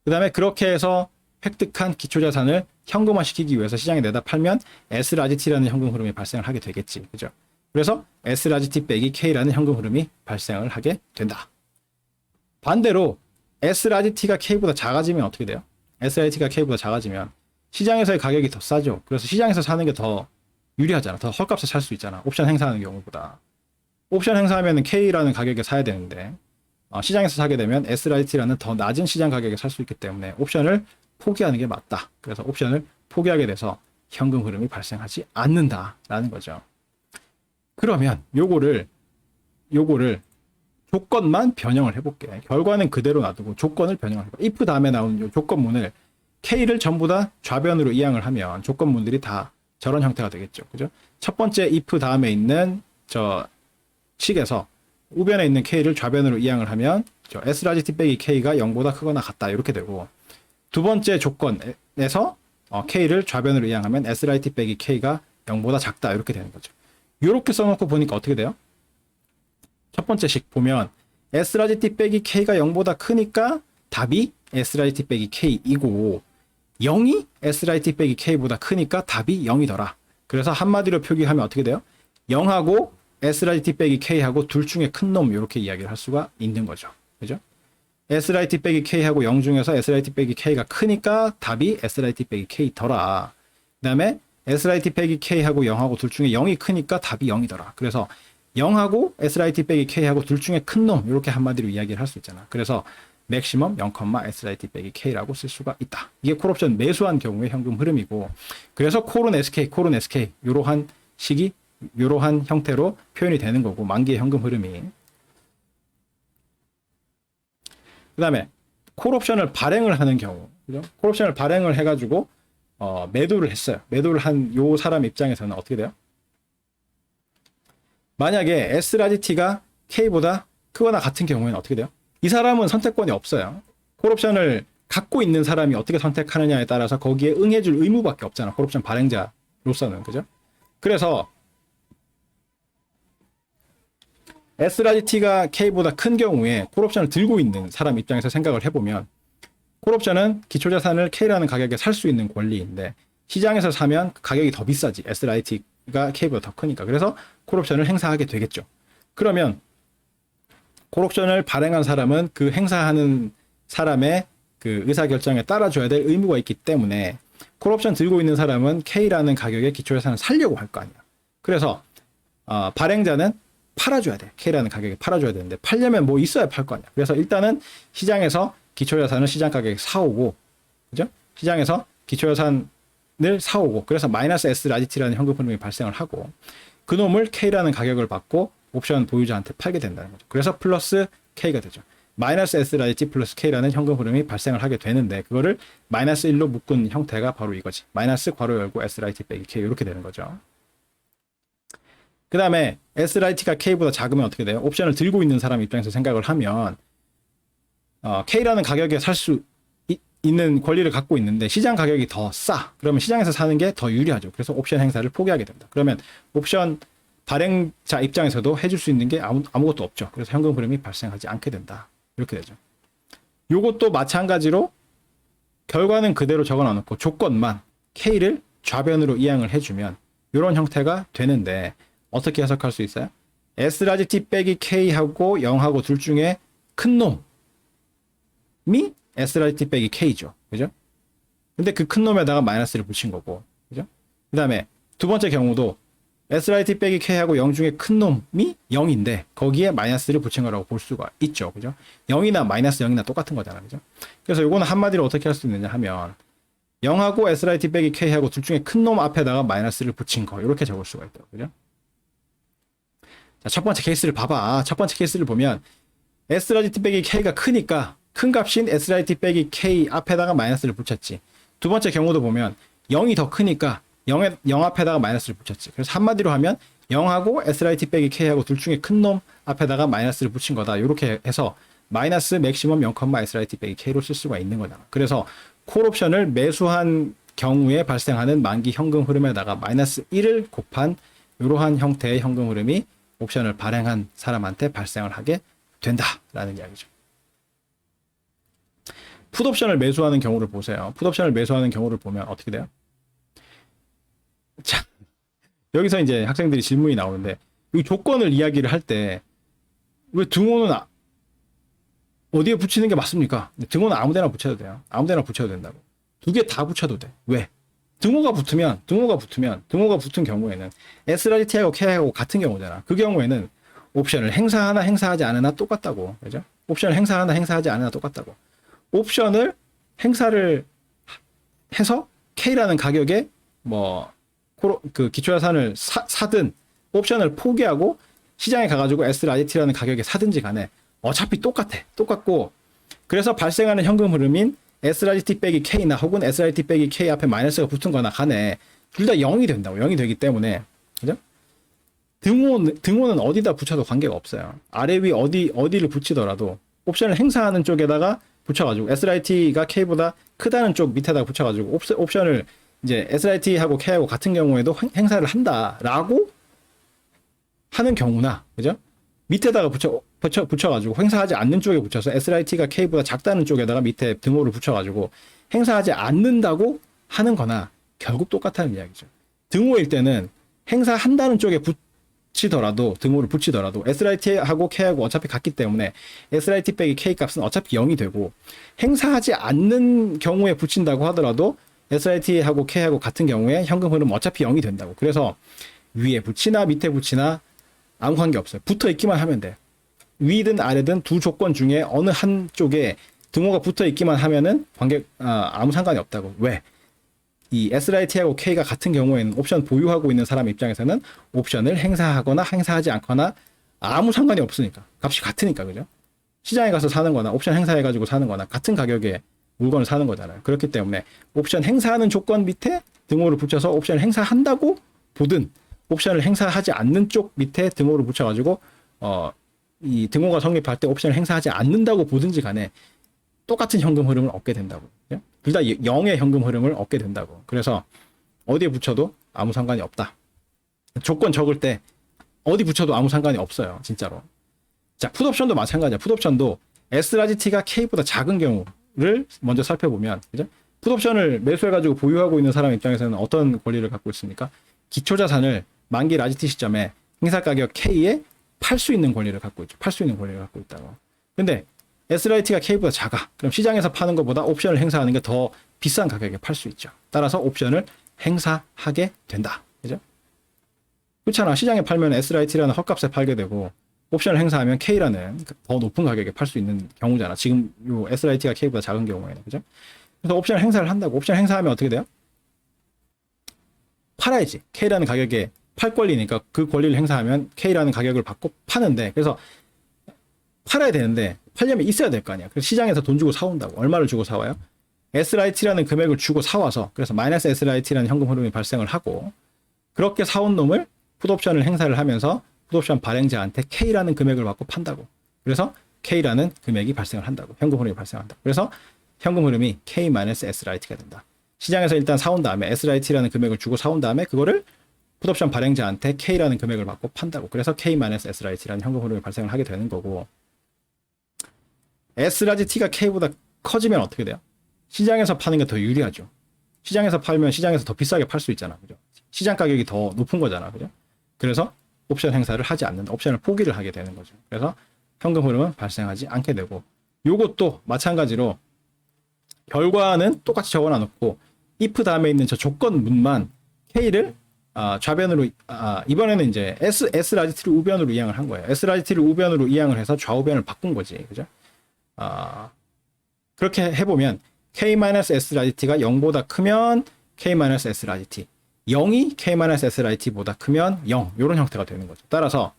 그 다음에 그렇게 해서 획득한 기초자산을 현금화시키기 위해서 시장에 내다 팔면 S라지 T라는 현금 흐름이 발생을 하게 되겠지. 그죠? 그래서 S라지 T 빼기 K라는 현금 흐름이 발생을 하게 된다. 반대로 S라지 T가 K보다 작아지면 어떻게 돼요? S라지 T가 K보다 작아지면 시장에서의 가격이 더 싸죠. 그래서 시장에서 사는 게 더 유리하잖아. 더 헐값에 살 수 있잖아. 옵션 행사하는 경우보다. 옵션 행사하면 K라는 가격에 사야 되는데 시장에서 사게 되면 S라지 T라는 더 낮은 시장 가격에 살 수 있기 때문에 옵션을 포기하는 게 맞다. 그래서 옵션을 포기하게 돼서 현금 흐름이 발생하지 않는다라는 거죠. 그러면 요거를 조건만 변형을 해볼게. 결과는 그대로 놔두고 조건을 변형을 해봐. if 다음에 나오는 요 조건문을 K를 전부 다 좌변으로 이항을 하면 조건문들이 다 저런 형태가 되겠죠. 그죠? 첫 번째 if 다음에 있는 저 식에서 우변에 있는 K를 좌변으로 이항을 하면 저 S라지 T 빼기 K가 0보다 크거나 같다. 이렇게 되고 두 번째 조건에서 K를 좌변으로 이항하면 S라지 T 빼기 K가 0보다 작다. 이렇게 되는 거죠. 이렇게 써놓고 보니까 어떻게 돼요? 첫 번째 식 보면 S라지 T 빼기 K가 0보다 크니까 답이 S라지 T 빼기 K이고 0이 S라지 T 빼기 K보다 크니까 답이 0이더라. 그래서 한마디로 표기하면 어떻게 돼요? 0하고 S라지 T 빼기 K하고 둘 중에 큰 놈 이렇게 이야기를 할 수가 있는 거죠. 그죠? S라지 T 빼기 K하고 0 중에서 S라지 T 빼기 K가 크니까 답이 S라지 T 빼기 K더라. 그 다음에 S라지 T 빼기 K하고 0하고 둘 중에 0이 크니까 답이 0이더라. 그래서 0하고 S라지 T 빼기 K하고 둘 중에 큰 놈 이렇게 한마디로 이야기를 할 수 있잖아. 그래서 맥시멈 0, S라지 T 빼기 K라고 쓸 수가 있다. 이게 콜옵션 매수한 경우의 현금 흐름이고 그래서 콜은 SK 이러한 식이 이러한 형태로 표현이 되는 거고 만기의 현금 흐름이 그다음에 콜옵션을 발행을 하는 경우, 그죠? 콜옵션을 발행을 해가지고 매도를 했어요. 매도를 한 요 사람 입장에서는 어떻게 돼요? 만약에 S라지 K보다 크거나 같은 경우에는 어떻게 돼요? 이 사람은 선택권이 없어요. 콜옵션을 갖고 있는 사람이 어떻게 선택하느냐에 따라서 거기에 응해줄 의무밖에 없잖아. 콜옵션 발행자로서는, 그죠? 그래서 S라지 K보다 큰 경우에 콜옵션을 들고 있는 사람 입장에서 생각을 해보면 콜옵션은 기초자산을 K라는 가격에 살 수 있는 권리인데 시장에서 사면 가격이 더 비싸지. S라지가 K보다 더 크니까. 그래서 콜옵션을 행사하게 되겠죠. 그러면 콜옵션을 발행한 사람은 그 행사하는 사람의 그 의사결정에 따라줘야 될 의무가 있기 때문에 콜옵션 들고 있는 사람은 K라는 가격에 기초자산을 살려고 할 거 아니야. 그래서 발행자는 팔아줘야 돼. K라는 가격에 팔아줘야 되는데 팔려면 뭐 있어야 팔 거 아니야. 그래서 일단은 시장에서 기초자산을 시장 가격에 사오고, 그죠? 시장에서 기초자산을 사오고, 그래서 마이너스 S라지티라는 현금 흐름이 발생을 하고, 그놈을 K라는 가격을 받고 옵션 보유자한테 팔게 된다는 거죠. 그래서 플러스 K가 되죠. 마이너스 S라지 플러스 K라는 현금 흐름이 발생을 하게 되는데 그거를 마이너스 1로 묶은 형태가 바로 이거지. 마이너스 괄호 열고 S라지 빼기 K 이렇게 되는 거죠. 그 다음에 S라지가 K보다 작으면 어떻게 돼요? 옵션을 들고 있는 사람 입장에서 생각을 하면 K라는 가격에 살 수 있는 권리를 갖고 있는데 시장 가격이 더 싸. 그러면 시장에서 사는 게 더 유리하죠. 그래서 옵션 행사를 포기하게 된다. 그러면 옵션 발행자 입장에서도 해줄 수 있는 게 아무것도 없죠. 그래서 현금 흐름이 발생하지 않게 된다. 이렇게 되죠. 요것도 마찬가지로 결과는 그대로 적어 놓고 조건만 K를 좌변으로 이항을 해주면 이런 형태가 되는데 어떻게 해석할 수 있어요? S라지 T 빼기 K하고 0하고 둘 중에 큰 놈이 S라지 T 빼기 K죠. 그죠? 근데 그 큰 놈에다가 마이너스를 붙인 거고. 그죠? 그 다음에 두 번째 경우도 S라지 T 빼기 K하고 0 중에 큰 놈이 0인데 거기에 마이너스를 붙인 거라고 볼 수가 있죠. 그죠? 0이나 마이너스 0이나 똑같은 거잖아. 그죠? 그래서 이거는 한마디로 어떻게 할 수 있느냐 하면 0하고 S라지 T 빼기 K하고 둘 중에 큰 놈 앞에다가 마이너스를 붙인 거 이렇게 적을 수가 있다고. 그죠? 자, 첫 번째 케이스를 봐봐. 첫 번째 케이스를 보면 S라지 T 빼기 K가 크니까 큰 값인 S라지 T 빼기 K 앞에다가 마이너스를 붙였지. 두 번째 경우도 보면 0이 더 크니까 0 앞에다가 마이너스를 붙였지. 그래서 한마디로 하면 0하고 S라지 T 빼기 K하고 둘 중에 큰 놈 앞에다가 마이너스를 붙인 거다. 이렇게 해서 마이너스 맥시멈 0, S라지 T 빼기 K로 쓸 수가 있는 거잖아. 그래서 콜옵션을 매수한 경우에 발생하는 만기 현금 흐름에다가 마이너스 1을 곱한 이러한 형태의 현금 흐름이 옵션을 발행한 사람한테 발생을 하게 된다라는 이야기죠. 풋옵션을 매수하는 경우를 보세요. 풋옵션을 매수하는 경우를 보면 어떻게 돼요? 자, 여기서 이제 학생들이 질문이 나오는데 이 조건을 이야기를 할 때 왜 등호는 어디에 붙이는 게 맞습니까? 등호는 아무데나 붙여도 돼요. 아무데나 붙여도 된다고. 두 개 다 붙여도 돼. 왜? 등호가 붙은 경우에는 S라지 T하고 K하고 같은 경우잖아. 그 경우에는 옵션을 행사하나 행사하지 않으나 똑같다고. 그죠? 옵션을 행사하나 행사하지 않으나 똑같다고. 옵션을 행사를 해서 K라는 가격에 그 기초자산을 사든 옵션을 포기하고 시장에 가가지고 S라지 T라는 가격에 사든지 간에 어차피 똑같고 그래서 발생하는 현금 흐름인 S라지 T 빼기 K나 혹은 S라지 T 빼기 K 앞에 마이너스가 붙은 거나 간에 둘 다 0이 된다고. 0이 되기 때문에 그죠? 등호는 어디다 붙여도 관계가 없어요. 아래 위 어디를 붙이더라도 옵션을 행사하는 쪽에다가 붙여가지고 S라지 T가 K보다 크다는 쪽 밑에다가 붙여가지고 옵션을 이제 S라지 T하고 K하고 같은 경우에도 행사를 한다라고 하는 경우나 그죠? 밑에다가 붙여가지고 행사하지 않는 쪽에 붙여서 S라지 T가 K보다 작다는 쪽에다가 밑에 등호를 붙여가지고 행사하지 않는다고 하는 거나 결국 똑같다는 이야기죠. 등호일 때는 행사한다는 쪽에 붙이더라도 등호를 붙이더라도 S라지 T하고 K하고 어차피 같기 때문에 S라지 T 빼기 K 값은 어차피 0이 되고 행사하지 않는 경우에 붙인다고 하더라도 S라지 T하고 K하고 같은 경우에 현금 흐름은 어차피 0이 된다고. 그래서 위에 붙이나 밑에 붙이나 아무 관계 없어요. 붙어 있기만 하면 돼. 위든 아래든 두 조건 중에 어느 한쪽에 등호가 붙어 있기만 하면은 아무 상관이 없다고. 왜? 이 S라지 T하고 K가 같은 경우에는 옵션 보유하고 있는 사람 입장에서는 옵션을 행사하거나 행사하지 않거나 아무 상관이 없으니까. 값이 같으니까. 그죠? 시장에 가서 사는 거나 옵션 행사해 가지고 사는 거나 같은 가격에 물건을 사는 거잖아요. 그렇기 때문에 옵션 행사하는 조건 밑에 등호를 붙여서 옵션을 행사한다고 보든 옵션을 행사하지 않는 쪽 밑에 등호를 붙여 가지고 이 등호가 성립할 때 옵션을 행사하지 않는다고 보든지 간에 똑같은 현금 흐름을 얻게 된다고. 둘 다 0의 현금 흐름을 얻게 된다고. 그래서 어디에 붙여도 아무 상관이 없다. 조건 적을 때 어디 붙여도 아무 상관이 없어요. 진짜로. 자, 풋옵션도 마찬가지야. 풋옵션도 SRGT가 K보다 작은 경우를 먼저 살펴보면, 그죠? 풋옵션을 매수해가지고 보유하고 있는 사람 입장에서는 어떤 권리를 갖고 있습니까? 기초자산을 만기 라지티 시점에 행사가격 K에 팔 수 있는 권리를 갖고 있죠. 팔 수 있는 권리를 갖고 있다고. 근데 SRIT가 K보다 작아. 그럼 시장에서 파는 것보다 옵션을 행사하는 게 더 비싼 가격에 팔 수 있죠. 따라서 옵션을 행사하게 된다. 그죠? 그렇잖아. 시장에 팔면 SRIT라는 헛값에 팔게 되고 옵션을 행사하면 K라는 더 높은 가격에 팔 수 있는 경우잖아. 지금 요 SRIT가 K보다 작은 경우에는. 그죠? 그래서 옵션 행사를 한다고. 옵션 행사하면 어떻게 돼요? 팔아야지. K라는 가격에 팔 권리니까 그 권리를 행사하면 K라는 가격을 받고 파는데, 그래서 팔아야 되는데 팔려면 있어야 될 거 아니야. 그래서 시장에서 돈 주고 사온다고. 얼마를 주고 사와요? SRIT라는 금액을 주고 사와서, 그래서 마이너스 SRIT라는 현금 흐름이 발생을 하고, 그렇게 사온 놈을 풋옵션을 행사를 하면서 풋옵션 발행자한테 K라는 금액을 받고 판다고. 그래서 K라는 금액이 발생을 한다고. 현금 흐름이 발생한다. 그래서 현금 흐름이 K-SRIT가 된다. 시장에서 일단 사온 다음에 SRIT라는 금액을 주고 사온 다음에 그거를 풋옵션 발행자한테 K라는 금액을 받고 판다고. 그래서 K-SRIT라는 현금 흐름이 발생을 하게 되는 거고, SRGT가 K보다 커지면 어떻게 돼요? 시장에서 파는 게 더 유리하죠. 시장에서 팔면 시장에서 더 비싸게 팔 수 있잖아. 그죠? 시장 가격이 더 높은 거잖아. 그죠? 그래서 옵션 행사를 하지 않는다. 옵션을 포기를 하게 되는 거죠. 그래서 현금 흐름은 발생하지 않게 되고, 요것도 마찬가지로 결과는 똑같이 적어놔 놓고 if 다음에 있는 저 조건문만 K를 좌변으로 이번에는 이제 S라지티를 우변으로 이항을 한 거예요. S라지티를 우변으로 이항을 해서 좌우변을 바꾼 거지. 그죠? 그렇게 해보면 K-S라지티가 0보다 크면 K-S라지티, 0이 K-S라지티보다 크면 0, 이런 형태가 되는 거죠. 따라서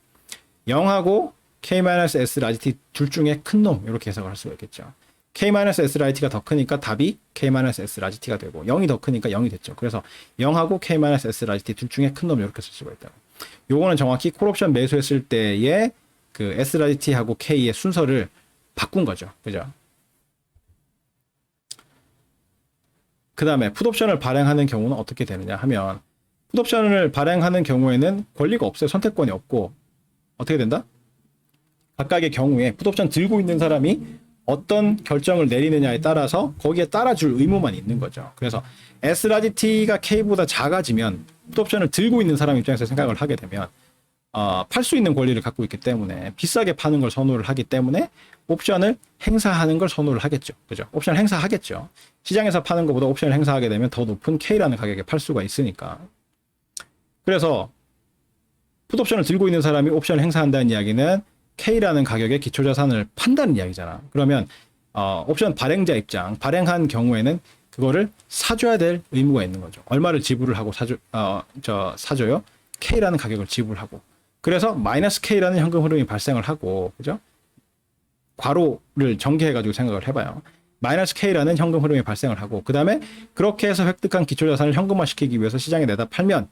0하고 K-S라지티 둘 중에 큰 놈, 이렇게 해석을 할 수가 있겠죠. K-S라지티가 더 크니까 답이 K-S라지티가 되고, 0이 더 크니까 0이 됐죠. 그래서 0하고 K-S라지티 둘 중에 큰 놈, 이렇게 쓸 수가 있다. 요거는 정확히 콜옵션 매수했을 때의 그 S라지티하고 K의 순서를 바꾼 거죠. 그죠? 그 다음에 풋옵션을 발행하는 경우는 어떻게 되느냐 하면, 풋옵션을 발행하는 경우에는 권리가 없어요. 선택권이 없고, 어떻게 된다? 각각의 경우에 풋옵션 들고 있는 사람이 어떤 결정을 내리느냐에 따라서 거기에 따라줄 의무만 있는 거죠. 그래서 S라지티가 K보다 작아지면 풋옵션을 들고 있는 사람 입장에서 생각을 하게 되면 팔 수 있는 권리를 갖고 있기 때문에 비싸게 파는 걸 선호를 하기 때문에 옵션을 행사하는 걸 선호를 하겠죠. 그죠? 옵션을 행사하겠죠. 시장에서 파는 것보다 옵션을 행사하게 되면 더 높은 K라는 가격에 팔 수가 있으니까. 그래서 풋옵션을 들고 있는 사람이 옵션을 행사한다는 이야기는 K라는 가격의 기초자산을 판다는 이야기잖아. 그러면 옵션 발행자 입장, 발행한 경우에는 그거를 사줘야 될 의무가 있는 거죠. 얼마를 지불을 하고 사줘요? K라는 가격을 지불하고. 그래서 마이너스 K라는 현금 흐름이 발생을 하고, 그죠? 괄호를 전개해가지고 생각을 해봐요. 마이너스 K라는 현금 흐름이 발생을 하고, 그 다음에 그렇게 해서 획득한 기초자산을 현금화시키기 위해서 시장에 내다 팔면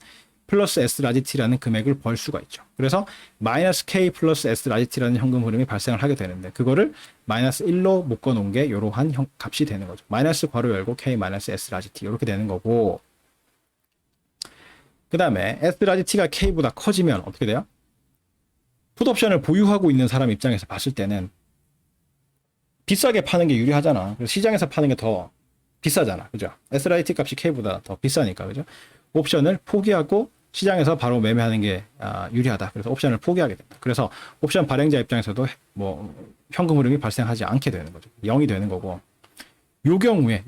플러스 S라지티라는 금액을 벌 수가 있죠. 그래서 마이너스 K 플러스 S라지티라는 현금 흐름이 발생을 하게 되는데, 그거를 마이너스 1로 묶어놓은 게 이러한 값이 되는 거죠. 마이너스 괄호 열고 K 마이너스 S라지티 이렇게 되는 거고, 그 다음에 S라지티가 K보다 커지면 어떻게 돼요? 풋옵션을 보유하고 있는 사람 입장에서 봤을 때는 비싸게 파는 게 유리하잖아. 그래서 시장에서 파는 게 더 비싸잖아. 그죠? S라지티 값이 K보다 더 비싸니까. 그죠? 옵션을 포기하고 시장에서 바로 매매하는 게 유리하다. 그래서 옵션을 포기하게 된다. 그래서 옵션 발행자 입장에서도 뭐 현금 흐름이 발생하지 않게 되는 거죠. 0이 되는 거고. 요 경우에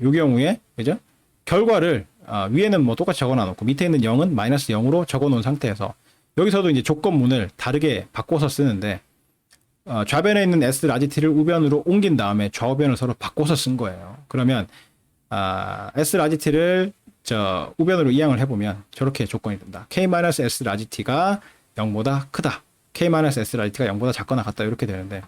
그죠? 결과를 위에는 뭐 똑같이 적어놔 놓고 밑에 있는 0은 마이너스 0으로 적어 놓은 상태에서, 여기서도 이제 조건문을 다르게 바꿔서 쓰는데, 좌변에 있는 S라지티를 우변으로 옮긴 다음에 좌우변을 서로 바꿔서 쓴 거예요. 그러면 S라지티를 우변으로 이항을 해보면 저렇게 조건이 된다. K-S라지티가 0보다 크다. K-S라지티가 0보다 작거나 같다. 이렇게 되는데,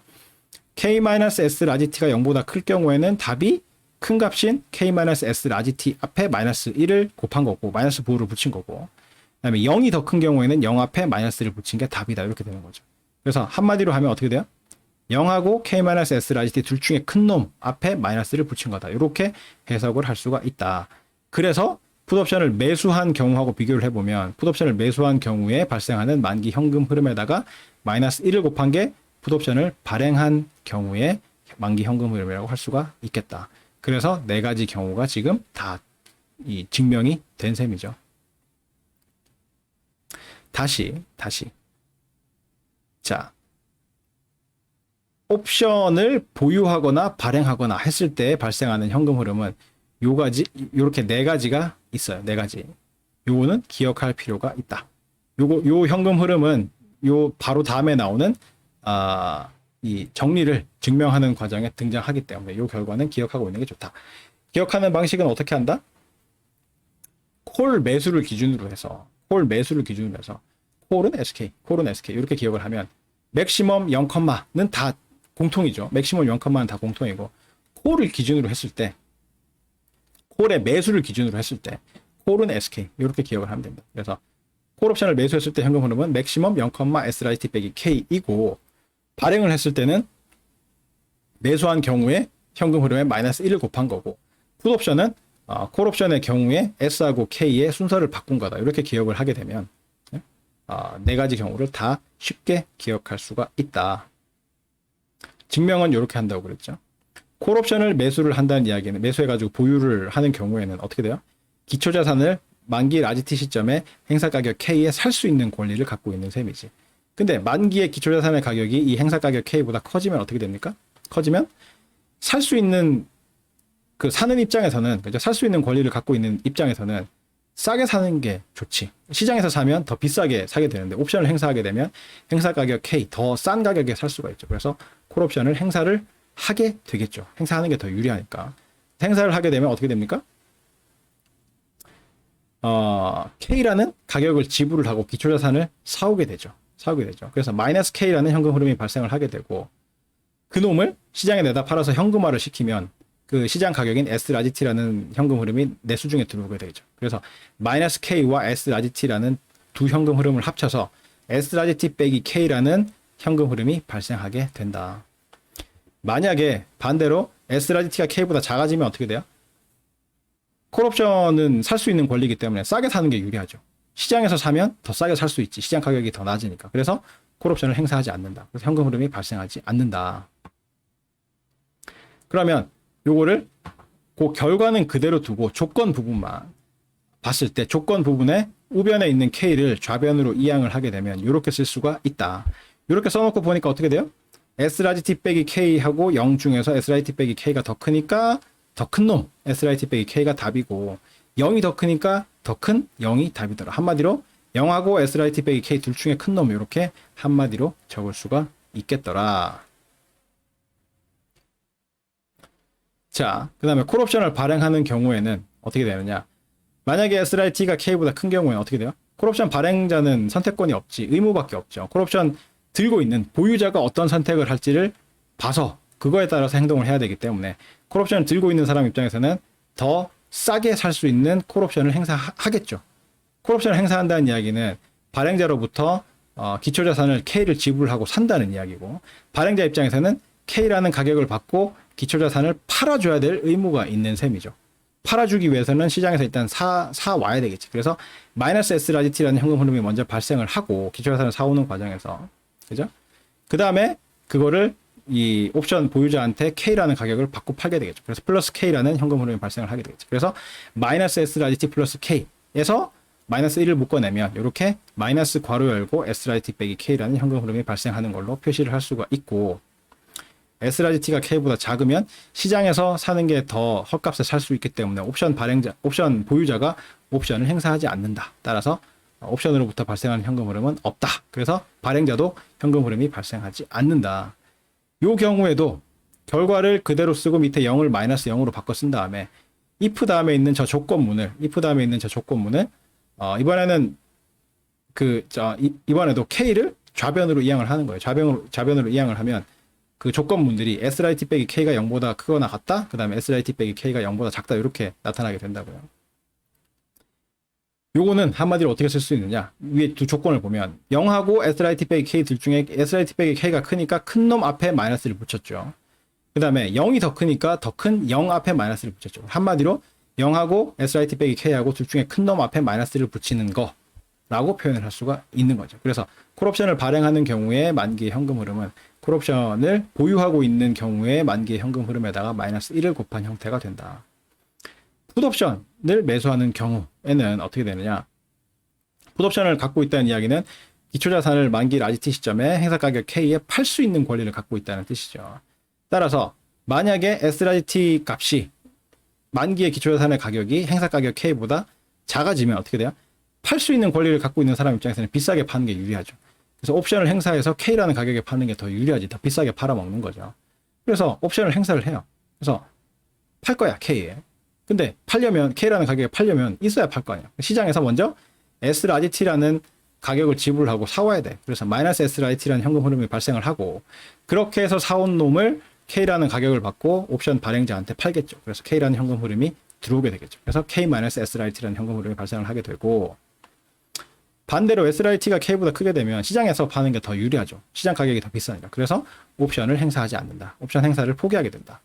k-s 라지 t가 0보다 클 경우에는 답이 큰 값인 k-s 라지 t 앞에 마이너스 1을 곱한 거고 마이너스 보호를 붙인 거고 그다음에 0이 더 큰 경우에는 0 앞에 마이너스를 붙인 게 답이다. 이렇게 되는 거죠. 그래서 한마디로 하면 어떻게 돼요? 0하고 k-s 라지 t 둘 중에 큰 놈 앞에 마이너스를 붙인 거다. 이렇게 해석을 할 수가 있다. 그래서 풋옵션을 매수한 경우하고 비교를 해보면 풋옵션을 매수한 경우에 발생하는 만기 현금 흐름에다가 마이너스 1을 곱한 게 풋옵션을 발행한 경우에 만기 현금 흐름이라고 할 수가 있겠다. 그래서 네 가지 경우가 지금 다 이 증명이 된 셈이죠. 다시. 자, 옵션을 보유하거나 발행하거나 했을 때 발생하는 현금 흐름은 요렇게 네 가지가 있어요. 네 가지. 요거는 기억할 필요가 있다. 요 현금 흐름은 요 바로 다음에 나오는 이 정리를 증명하는 과정에 등장하기 때문에 요 결과는 기억하고 있는 게 좋다. 기억하는 방식은 어떻게 한다? 콜 매수를 기준으로 해서 콜은 SK 이렇게 기억을 하면 맥시멈 0는 다 공통이죠. 맥시멈 0는 다 공통이고 콜을 기준으로 했을 때 콜의 매수를 기준으로 했을 때 콜은 SK 이렇게 기억을 하면 됩니다. 그래서 콜 옵션을 매수했을 때 현금 흐름은 맥시멈 0, SRIT 빼기 K이고 발행을 했을 때는 매수한 경우에 현금 흐름에 마이너스 1을 곱한 거고 풋 옵션은 콜 옵션의 경우에 S하고 K의 순서를 바꾼 거다. 이렇게 기억을 하게 되면 네 가지 경우를 다 쉽게 기억할 수가 있다. 증명은 이렇게 한다고 그랬죠. 콜 옵션을 매수를 한다는 이야기는 매수해가지고 보유를 하는 경우에는 어떻게 돼요? 기초자산을 만기 라지티 시점에 행사가격 K에 살 수 있는 권리를 갖고 있는 셈이지. 근데 만기의 기초자산의 가격이 이 행사가격 K보다 커지면 어떻게 됩니까? 커지면 살 수 있는 사는 입장에서는 그죠? 살 수 있는 권리를 갖고 있는 입장에서는 싸게 사는 게 좋지. 시장에서 사면 더 비싸게 사게 되는데 옵션을 행사하게 되면 행사가격 K 더 싼 가격에 살 수가 있죠. 그래서 콜 옵션을 행사를 하게 되겠죠. 행사하는 게 더 유리하니까. 행사를 하게 되면 어떻게 됩니까? K라는 가격을 지불을 하고 기초자산을 사오게 되죠. 그래서 마이너스 K라는 현금 흐름이 발생을 하게 되고 그 놈을 시장에 내다 팔아서 현금화를 시키면 그 시장 가격인 S라지T라는 현금 흐름이 내 수중에 들어오게 되죠. 그래서 마이너스 K와 S라지T라는 두 현금 흐름을 합쳐서 S라지T 빼기 K라는 현금 흐름이 발생하게 된다. 만약에 반대로 S라지T가 K보다 작아지면 어떻게 돼요? 콜옵션은 살 수 있는 권리이기 때문에 싸게 사는 게 유리하죠. 시장에서 사면 더 싸게 살 수 있지. 시장 가격이 더 낮으니까. 그래서 콜옵션을 행사하지 않는다. 그래서 현금 흐름이 발생하지 않는다. 그러면 요거를 그 결과는 그대로 두고 조건 부분만 봤을 때 조건 부분에 우변에 있는 K를 좌변으로 이항을 하게 되면 이렇게 쓸 수가 있다. 이렇게 써놓고 보니까 어떻게 돼요? S라지T 빼기 K하고 0 중에서 S라지T 빼기 K가 더 크니까 더 큰 놈 S라지T 빼기 K가 답이고 0이 더 크니까 더 큰 0이 답이더라. 한마디로 0하고 S라지T 빼기 K 둘 중에 큰 놈 이렇게 한마디로 적을 수가 있겠더라. 자, 그 다음에 콜옵션을 발행하는 경우에는 어떻게 되느냐. 만약에 SRIT가 K보다 큰 경우에는 어떻게 돼요? 콜옵션 발행자는 선택권이 없지. 의무밖에 없죠. 콜옵션 들고 있는 보유자가 어떤 선택을 할지를 봐서 그거에 따라서 행동을 해야 되기 때문에 콜옵션을 들고 있는 사람 입장에서는 더 싸게 살 수 있는 콜옵션을 행사하겠죠. 콜옵션을 행사한다는 이야기는 발행자로부터 기초자산을 K를 지불하고 산다는 이야기고 발행자 입장에서는 K라는 가격을 받고 기초자산을 팔아줘야 될 의무가 있는 셈이죠. 팔아주기 위해서는 시장에서 일단 사 와야 되겠지. 그래서 마이너스 S라지T라는 현금 흐름이 먼저 발생을 하고 기초자산을 사오는 과정에서 그죠? 그 다음에 그거를 이 옵션 보유자한테 K라는 가격을 받고 팔게 되겠죠. 그래서 플러스 K라는 현금 흐름이 발생을 하게 되겠죠. 그래서 마이너스 S라지T 플러스 K에서 마이너스 1을 묶어내면 이렇게 마이너스 괄호 열고 S라지T 빼기 K라는 현금 흐름이 발생하는 걸로 표시를 할 수가 있고 S라지T가 K보다 작으면 시장에서 사는 게 더 헐값에 살 수 있기 때문에 옵션 보유자가 옵션을 행사하지 않는다. 따라서 옵션으로부터 발생하는 현금 흐름은 없다. 그래서 발행자도 현금 흐름이 발생하지 않는다. 요 경우에도 결과를 그대로 쓰고 밑에 0을 마이너스 0으로 바꿔 쓴 다음에 if 다음에 있는 저 조건문을 이번에는 이번에도 K를 좌변으로 이항을 하는 거예요. 좌변으로 이항을 하면 그 조건문들이 SRIT 빼기 K가 0보다 크거나 같다. 그 다음에 SRIT 빼기 K가 0보다 작다. 이렇게 나타나게 된다고요. 요거는 한마디로 어떻게 쓸 수 있느냐. 위에 두 조건을 보면 0하고 SRIT 빼기 K 둘 중에 SRIT 빼기 K가 크니까 큰 놈 앞에 마이너스를 붙였죠. 그 다음에 0이 더 크니까 더 큰 0 앞에 마이너스를 붙였죠. 한마디로 0하고 SRIT 빼기 K하고 둘 중에 큰 놈 앞에 마이너스를 붙이는 거라고 표현을 할 수가 있는 거죠. 그래서 콜옵션을 발행하는 경우에 만기의 현금 흐름은 콜옵션을 보유하고 있는 경우에 만기의 현금 흐름에다가 마이너스 1을 곱한 형태가 된다. 풋옵션을 매수하는 경우에는 어떻게 되느냐. 풋옵션을 갖고 있다는 이야기는 기초자산을 만기 RGT 시점에 행사가격 K에 팔 수 있는 권리를 갖고 있다는 뜻이죠. 따라서 만약에 SRGT 값이 만기의 기초자산의 가격이 행사가격 K보다 작아지면 어떻게 돼요? 팔 수 있는 권리를 갖고 있는 사람 입장에서는 비싸게 파는 게 유리하죠. 그래서 옵션을 행사해서 K라는 가격에 파는 게 더 유리하지, 더 비싸게 팔아먹는 거죠. 그래서 옵션을 행사를 해요. 그래서 팔 거야, K에. 근데 팔려면, K라는 가격에 팔려면 있어야 팔 거 아니야. 시장에서 먼저 SRGT라는 가격을 지불하고 사와야 돼. 그래서 마이너스 SRGT라는 현금 흐름이 발생을 하고, 그렇게 해서 사온 놈을 K라는 가격을 받고 옵션 발행자한테 팔겠죠. 그래서 K라는 현금 흐름이 들어오게 되겠죠. 그래서 K-SRIT라는 현금 흐름이 발생을 하게 되고, 반대로 SRIT가 K보다 크게 되면 시장에서 파는 게 더 유리하죠. 시장 가격이 더 비싸니까. 그래서 옵션을 행사하지 않는다. 옵션 행사를 포기하게 된다.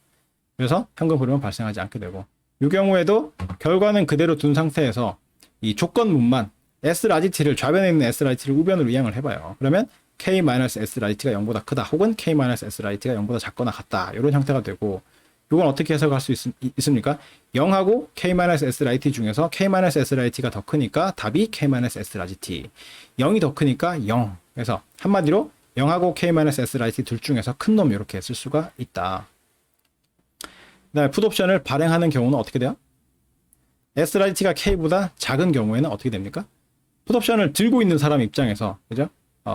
그래서 현금 흐름은 발생하지 않게 되고, 이 경우에도 결과는 그대로 둔 상태에서 이 조건문만 SRGT를 좌변에 있는 SRGT를 우변으로 이항을 해봐요. 그러면 K-SRGT가 0보다 크다 혹은 K-SRGT가 0보다 작거나 같다. 이런 형태가 되고, 이건 어떻게 해석할 수 있습니까? 0하고 K-SRGT 중에서 K-SRGT가 더 크니까 답이 K-SRGT. 0이 더 크니까 0. 그래서 한마디로 0하고 K-SRGT 둘 중에서 큰 놈 이렇게 쓸 수가 있다. 그다음에 풋옵션을 발행하는 경우는 어떻게 돼요? SRGT가 K보다 작은 경우에는 어떻게 됩니까? 풋옵션을 들고 있는 사람 입장에서, 그죠?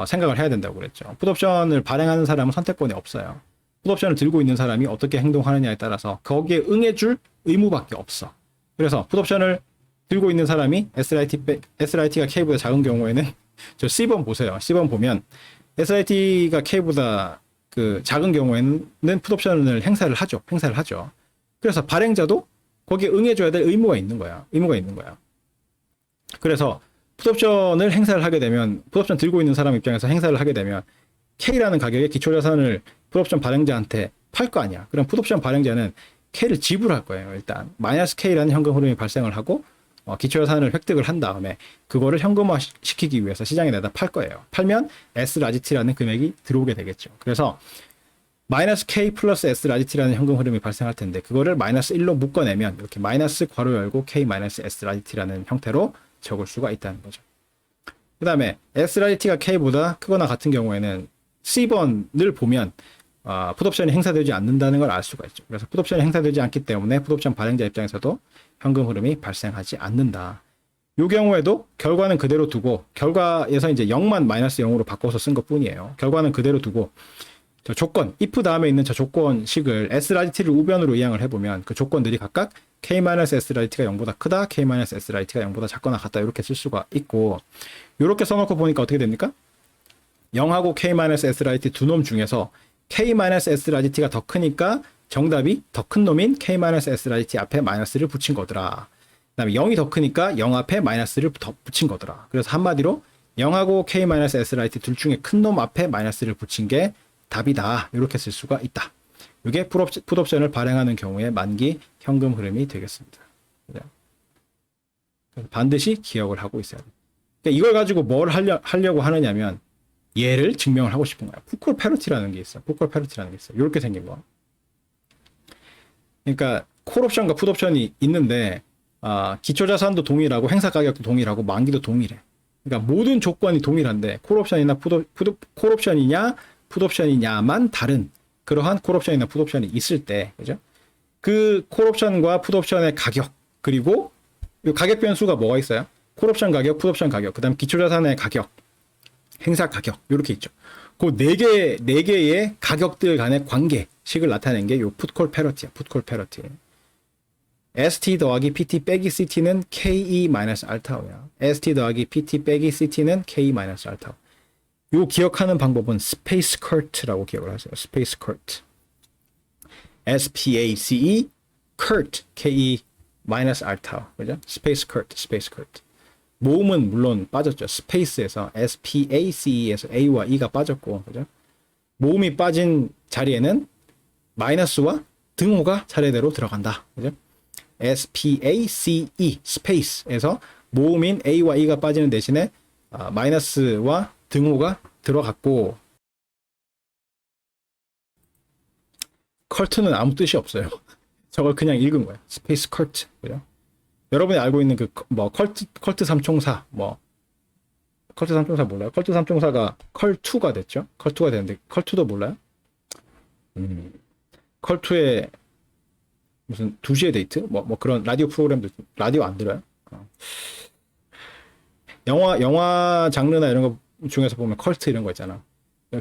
생각을 해야 된다고 그랬죠. 풋옵션을 발행하는 사람은 선택권이 없어요. 풋옵션을 들고 있는 사람이 어떻게 행동하느냐에 따라서 거기에 응해줄 의무밖에 없어. 그래서 풋옵션을 들고 있는 사람이 SRIT가 K보다 작은 경우에는 저 C번 보세요. C번 보면 SRIT가 K보다 그 작은 경우에는 풋옵션을 행사를 하죠. 그래서 발행자도 거기에 응해줘야 될 의무가 있는 거야. 그래서 풋옵션을 행사를 하게 되면, 풋옵션 들고 있는 사람 입장에서 행사를 하게 되면 K라는 가격에 기초자산을 풋옵션 발행자한테 팔 거 아니야. 그럼 풋옵션 발행자는 K를 지불할 거예요. 일단 마이너스 K라는 현금 흐름이 발생을 하고 기초자산을 획득을 한 다음에 그거를 현금화 시키기 위해서 시장에 내다 팔 거예요. 팔면 SRGT라는 금액이 들어오게 되겠죠. 그래서 마이너스 K 플러스 SRGT라는 현금 흐름이 발생할 텐데, 그거를 마이너스 1로 묶어내면 이렇게 마이너스 괄호 열고 K-SRGT라는 형태로 적을 수가 있다는 거죠. 그 다음에 SRGT가 K보다 크거나 같은 경우에는 C번을 보면 풋옵션이 행사되지 않는다는 걸 알 수가 있죠. 그래서 풋옵션이 행사되지 않기 때문에 풋옵션 발행자 입장에서도 현금 흐름이 발생하지 않는다. 이 경우에도 결과는 그대로 두고, 결과에서 이제 0만 마이너스 0으로 바꿔서 쓴 것 뿐이에요. 결과는 그대로 두고 저 조건, if 다음에 있는 저 조건식을 SRGT를 우변으로 이항을 해보면 그 조건들이 각각 K-SRGT가 0보다 크다, K-SRGT가 0보다 작거나 같다 이렇게 쓸 수가 있고, 이렇게 써놓고 보니까 어떻게 됩니까? 0하고 K-SRGT 두 놈 중에서 K-SRGT가 더 크니까 정답이 더 큰 놈인 K-SRGT 앞에 마이너스를 붙인 거더라. 그 다음에 0이 더 크니까 0 앞에 마이너스를 더 붙인 거더라. 그래서 한마디로 0하고 K-SRGT 둘 중에 큰 놈 앞에 마이너스를 붙인 게 답이다. 이렇게 쓸 수가 있다. 이게 풋옵션을 발행하는 경우에 만기 현금 흐름이 되겠습니다. 그래서 반드시 기억을 하고 있어야 돼요. 그러니까 이걸 가지고 뭘 하려고 하느냐면 얘를 증명을 하고 싶은 거야. 풋콜 패러티라는 게 있어. 이렇게 생긴 거. 그러니까 콜옵션과 풋옵션이 있는데 기초자산도 동일하고 행사 가격도 동일하고 만기도 동일해. 그러니까 모든 조건이 동일한데 콜옵션이나 콜옵션이냐 풋옵션이냐만 다른 그러한 콜옵션이나 풋옵션이 있을 때, 그죠? 그 콜옵션과 풋옵션의 가격, 그리고 이 가격 변수가 뭐가 있어요? 콜옵션 가격, 풋옵션 가격, 그 다음 기초자산의 가격, 행사 가격, 이렇게 있죠. 그 네 개의 가격들 간의 관계식을 나타낸 게 요 풋콜 패러티야. 풋콜 패러티. ST 더하기 PT 빼기 CT는 KE 마이너스 알타오야. ST 더하기 PT 빼기 CT는 KE 마이너스 알타오. 요 기억하는 방법은 스페이스 커트라고 기억을 하세요. 스페이스 커트. SPACE CURT KE 마이너스 알타오. 그죠? 스페이스 커트, 스페이스 커트. 모음은 물론 빠졌죠. 스페이스에서 SPACE에서 A와 E가 빠졌고, 그죠? 모음이 빠진 자리에는 마이너스와 등호가 차례대로 들어간다. 그죠? SPACE 스페이스에서 모음인 A와 E가 빠지는 대신에 마이너스와 등호가 들어갔고, 컬트는 아무 뜻이 없어요. 저걸 그냥 읽은 거예요. 스페이스 컬트. 그죠? 여러분이 알고 있는 그 뭐 컬트 삼총사 뭐 컬트 삼총사 몰라요? 컬트 삼총사가 컬2가 됐죠? 컬2가 됐는데 컬2도 몰라요? 컬2의 무슨 2시의 데이트? 뭐 그런 라디오 프로그램도 라디오 안 들어요? 영화 장르나 이런 거 중에서 보면 컬트 이런 거 있잖아.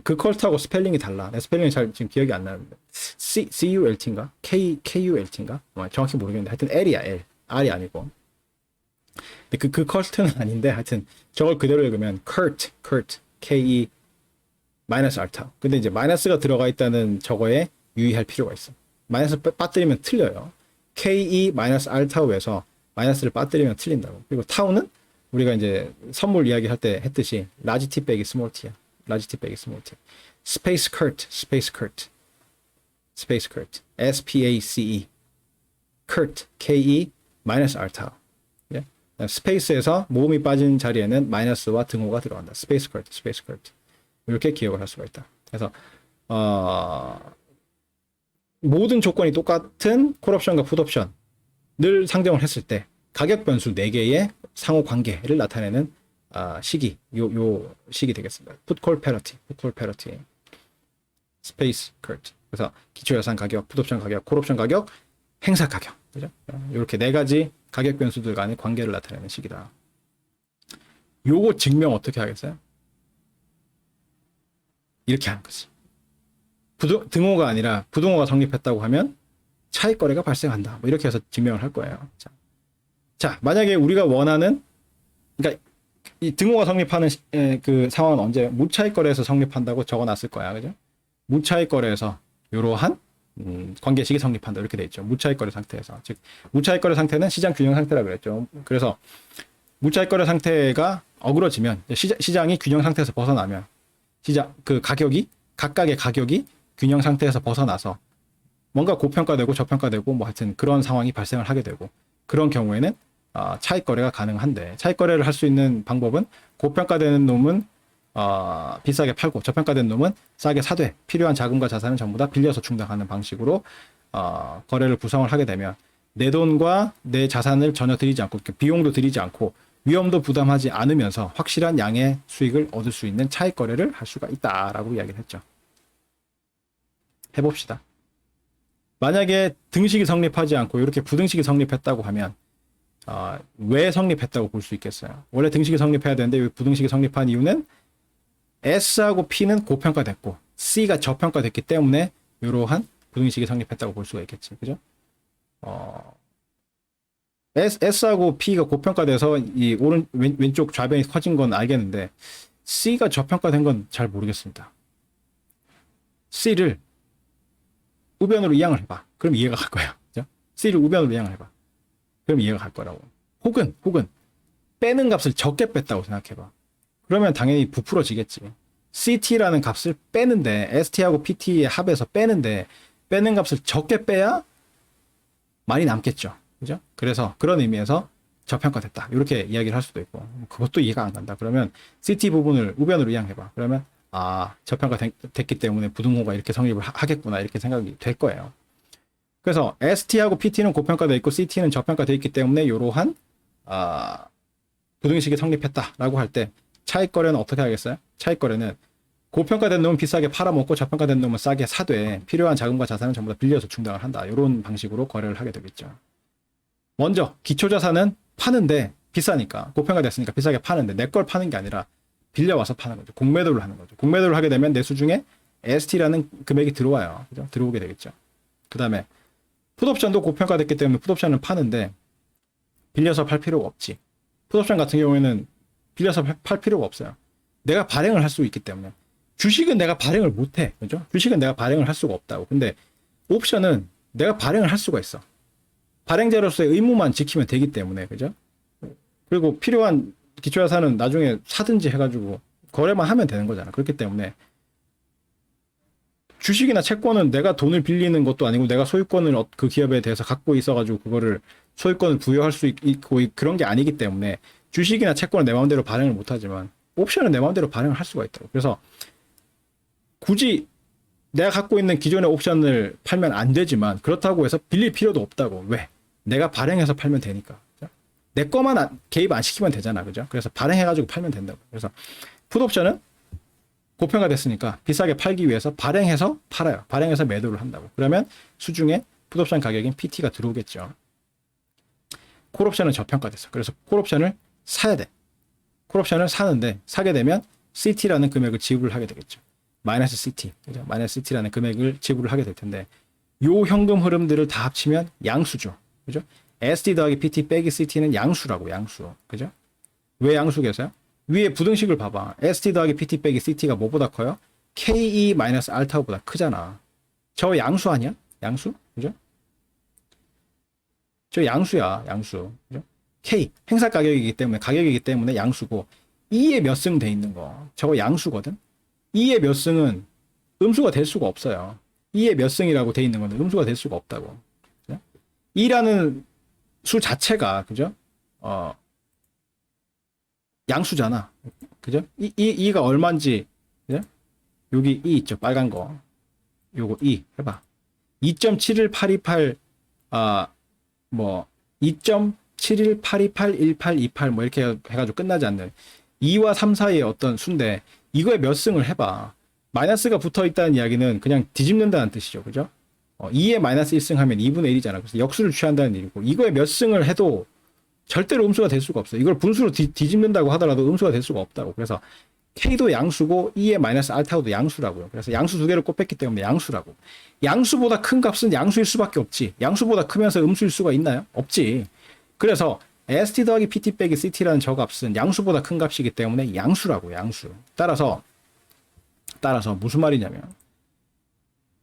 그 컬트하고 스펠링이 달라. 내 스펠링이 잘 지금 기억이 안 나는데 CULT인가? KULT인가? 정확히 모르겠는데 하여튼 L이야 L. R이 아니고. 근데 그 컬트는 아닌데 하여튼 저걸 그대로 읽으면 CURT KE 마이너스 알타. 근데 이제 마이너스가 들어가 있다는 저거에 유의할 필요가 있어. 마이너스 빠뜨리면 틀려요. KE 마이너스 알타우에서 마이너스를 빠뜨리면 틀린다고. 그리고 타우는 우리가 이제 선물 이야기할 때 했듯이 라지 티 빼기 스몰 티야. 라지 티 빼기 스몰 티. 스페이스 커트, 스페이스 커트, 스페이스 커트. SPACE 커트 KE 마이너스 알타우. 예? 스페이스에서 모음이 빠진 자리에는 마이너스와 등호가 들어간다. 스페이스 커트, 스페이스 커트. 이렇게 기억을 할 수가 있다. 그래서 모든 조건이 똑같은 콜옵션과 풋옵션을 상정을 했을 때 가격 변수 4개의 상호 관계를 나타내는 식이 요 식이 되겠습니다. 풋콜 패러티, 풋콜 패러티, 스페이스 커트. 그래서 기초 예산 가격, 풋옵션 가격, 콜옵션 가격, 행사 가격. 그죠? 이렇게 4가지 가격 변수들 간의 관계를 나타내는 식이다. 요거 증명 어떻게 하겠어요? 이렇게 하는 거지. 등호가 아니라 부등호가 성립했다고 하면 차익 거래가 발생한다. 뭐 이렇게 해서 증명을 할 거예요. 자, 만약에 우리가 원하는, 그러니까 이 등호가 성립하는 그 상황은 언제 무차익 거래에서 성립한다고 적어놨을 거야, 그죠? 무차익 거래에서 이러한 관계식이 성립한다 이렇게 돼 있죠. 무차익 거래 상태에서, 즉 무차익 거래 상태는 시장 균형 상태라 그랬죠. 그래서 무차익 거래 상태가 어그러지면 시장이 균형 상태에서 벗어나면 그 가격이 각각의 가격이 균형 상태에서 벗어나서 뭔가 고평가되고 저평가되고 뭐 하여튼 그런 상황이 발생을 하게 되고 그런 경우에는 차익 거래가 가능한데 차익 거래를 할 수 있는 방법은 고평가되는 놈은 비싸게 팔고 저평가된 놈은 싸게 사되 필요한 자금과 자산은 전부 다 빌려서 충당하는 방식으로 거래를 구성을 하게 되면 내 돈과 내 자산을 전혀 들이지 않고 비용도 들이지 않고 위험도 부담하지 않으면서 확실한 양의 수익을 얻을 수 있는 차익 거래를 할 수가 있다라고 이야기를 했죠. 해봅시다. 만약에 등식이 성립하지 않고 이렇게 부등식이 성립했다고 하면 왜 성립했다고 볼 수 있겠어요? 원래 등식이 성립해야 되는데 왜 부등식이 성립한 이유는 S하고 P는 고평가됐고 C가 저평가됐기 때문에 이러한 부등식이 성립했다고 볼 수가 있겠지. 그죠? S하고 P가 고평가돼서 이 왼쪽 좌변이 커진 건 알겠는데 C가 저평가된 건 잘 모르겠습니다. C를 우변으로 이항을 해봐. 그럼 이해가 갈 거야. 그죠? C를 우변으로 이항을 해봐. 그럼 이해가 갈 거라고. 혹은 빼는 값을 적게 뺐다고 생각해봐. 그러면 당연히 부풀어지겠지. CT라는 값을 빼는데 ST하고 PT의 합에서 빼는데 빼는 값을 적게 빼야 많이 남겠죠. 그죠? 그래서 그런 의미에서 저평가됐다. 이렇게 이야기를 할 수도 있고 그것도 이해가 안 간다. 그러면 CT 부분을 우변으로 이항해봐. 그러면 저평가됐기 때문에 부등호가 이렇게 성립을 하겠구나 이렇게 생각이 될 거예요. 그래서 ST하고 PT는 고평가되어 있고 CT는 저평가되어 있기 때문에 이러한 부등식이 성립했다라고 할 때 차익 거래는 어떻게 하겠어요? 차익 거래는 고평가된 놈은 비싸게 팔아먹고 저평가된 놈은 싸게 사되 필요한 자금과 자산은 전부 다 빌려서 충당을 한다. 이런 방식으로 거래를 하게 되겠죠. 먼저 기초자산은 파는데 비싸니까 고평가됐으니까 비싸게 파는데 내 걸 파는 게 아니라 빌려와서 파는 거죠. 공매도를 하는 거죠. 공매도를 하게 되면 내 수중에 ST라는 금액이 들어와요. 그죠? 들어오게 되겠죠. 그 다음에 풋옵션도 고평가됐기 때문에 풋옵션은 파는데 빌려서 팔 필요가 없지. 풋옵션 같은 경우에는 빌려서 팔 필요가 없어요. 내가 발행을 할 수 있기 때문에. 주식은 내가 발행을 못해. 그죠? 주식은 내가 발행을 할 수가 없다고. 근데 옵션은 내가 발행을 할 수가 있어. 발행자로서의 의무만 지키면 되기 때문에. 그죠? 그리고 필요한 기초자산은 나중에 사든지 해가지고 거래만 하면 되는 거잖아. 그렇기 때문에 주식이나 채권은 내가 돈을 빌리는 것도 아니고 내가 소유권을 그 기업에 대해서 갖고 있어가지고 그거를 소유권을 부여할 수 있고 그런 게 아니기 때문에 주식이나 채권은 내 마음대로 발행을 못하지만 옵션은 내 마음대로 발행을 할 수가 있다고. 그래서 굳이 내가 갖고 있는 기존의 옵션을 팔면 안 되지만 그렇다고 해서 빌릴 필요도 없다고. 왜? 내가 발행해서 팔면 되니까. 그죠? 내 거만 개입 안 시키면 되잖아. 그죠? 그래서 발행해가지고 팔면 된다고. 그래서 풋옵션은 고평가 됐으니까 비싸게 팔기 위해서 발행해서 팔아요. 발행해서 매도를 한다고. 그러면 수중에 풋옵션 가격인 PT가 들어오겠죠. 콜옵션은 저평가됐어. 그래서 콜옵션을 사야 돼. 콜옵션을 사는데 사게 되면 CT라는 금액을 지불을 하게 되겠죠. 마이너스 CT, 그죠? 마이너스 CT라는 금액을 지불을 하게 될 텐데 요 현금 흐름들을 다 합치면 양수죠. 그죠? SD 더하기 PT 빼기 CT는 양수라고, 양수. 그죠? 왜 양수겠어요? 위에 부등식을 봐봐. SD 더하기 PT 빼기 CT가 뭐보다 커요? KE 마이너스 알타우보다 크잖아. 저 양수 아니야? 양수? 그죠? 저 양수야, 양수. 그죠? K, 행사 가격이기 때문에 양수고, E에 몇 승 돼 있는 거. 저거 양수거든? E에 몇 승은 음수가 될 수가 없어요. E에 몇 승이라고 돼 있는 건데 음수가 될 수가 없다고. 그죠? E라는 수 자체가, 그죠? 양수잖아. 그죠? E가 얼마인지, 그죠? 여기 E 있죠? 빨간 거. 요거 E 해봐. 2.71828, 2.718281828 뭐 이렇게 해가지고 끝나지 않는 2와 3 사이의 어떤 수인데 이거에 몇 승을 해봐. 마이너스가 붙어 있다는 이야기는 그냥 뒤집는다는 뜻이죠. 그죠? 2에 마이너스 1승 하면 2분의 1이잖아. 그래서 역수를 취한다는 얘기고 이거에 몇 승을 해도 절대로 음수가 될 수가 없어. 이걸 분수로 뒤집는다고 하더라도 음수가 될 수가 없다고. 그래서 K도 양수고 E의 마이너스 알타우도 양수라고요. 그래서 양수 두 개를 꼽혔기 때문에 양수라고. 양수보다 큰 값은 양수일 수밖에 없지. 양수보다 크면서 음수일 수가 있나요? 없지. 그래서 ST 더하기 PT 빼기 CT라는 저 값은 양수보다 큰 값이기 때문에 양수라고, 양수. 따라서 무슨 말이냐면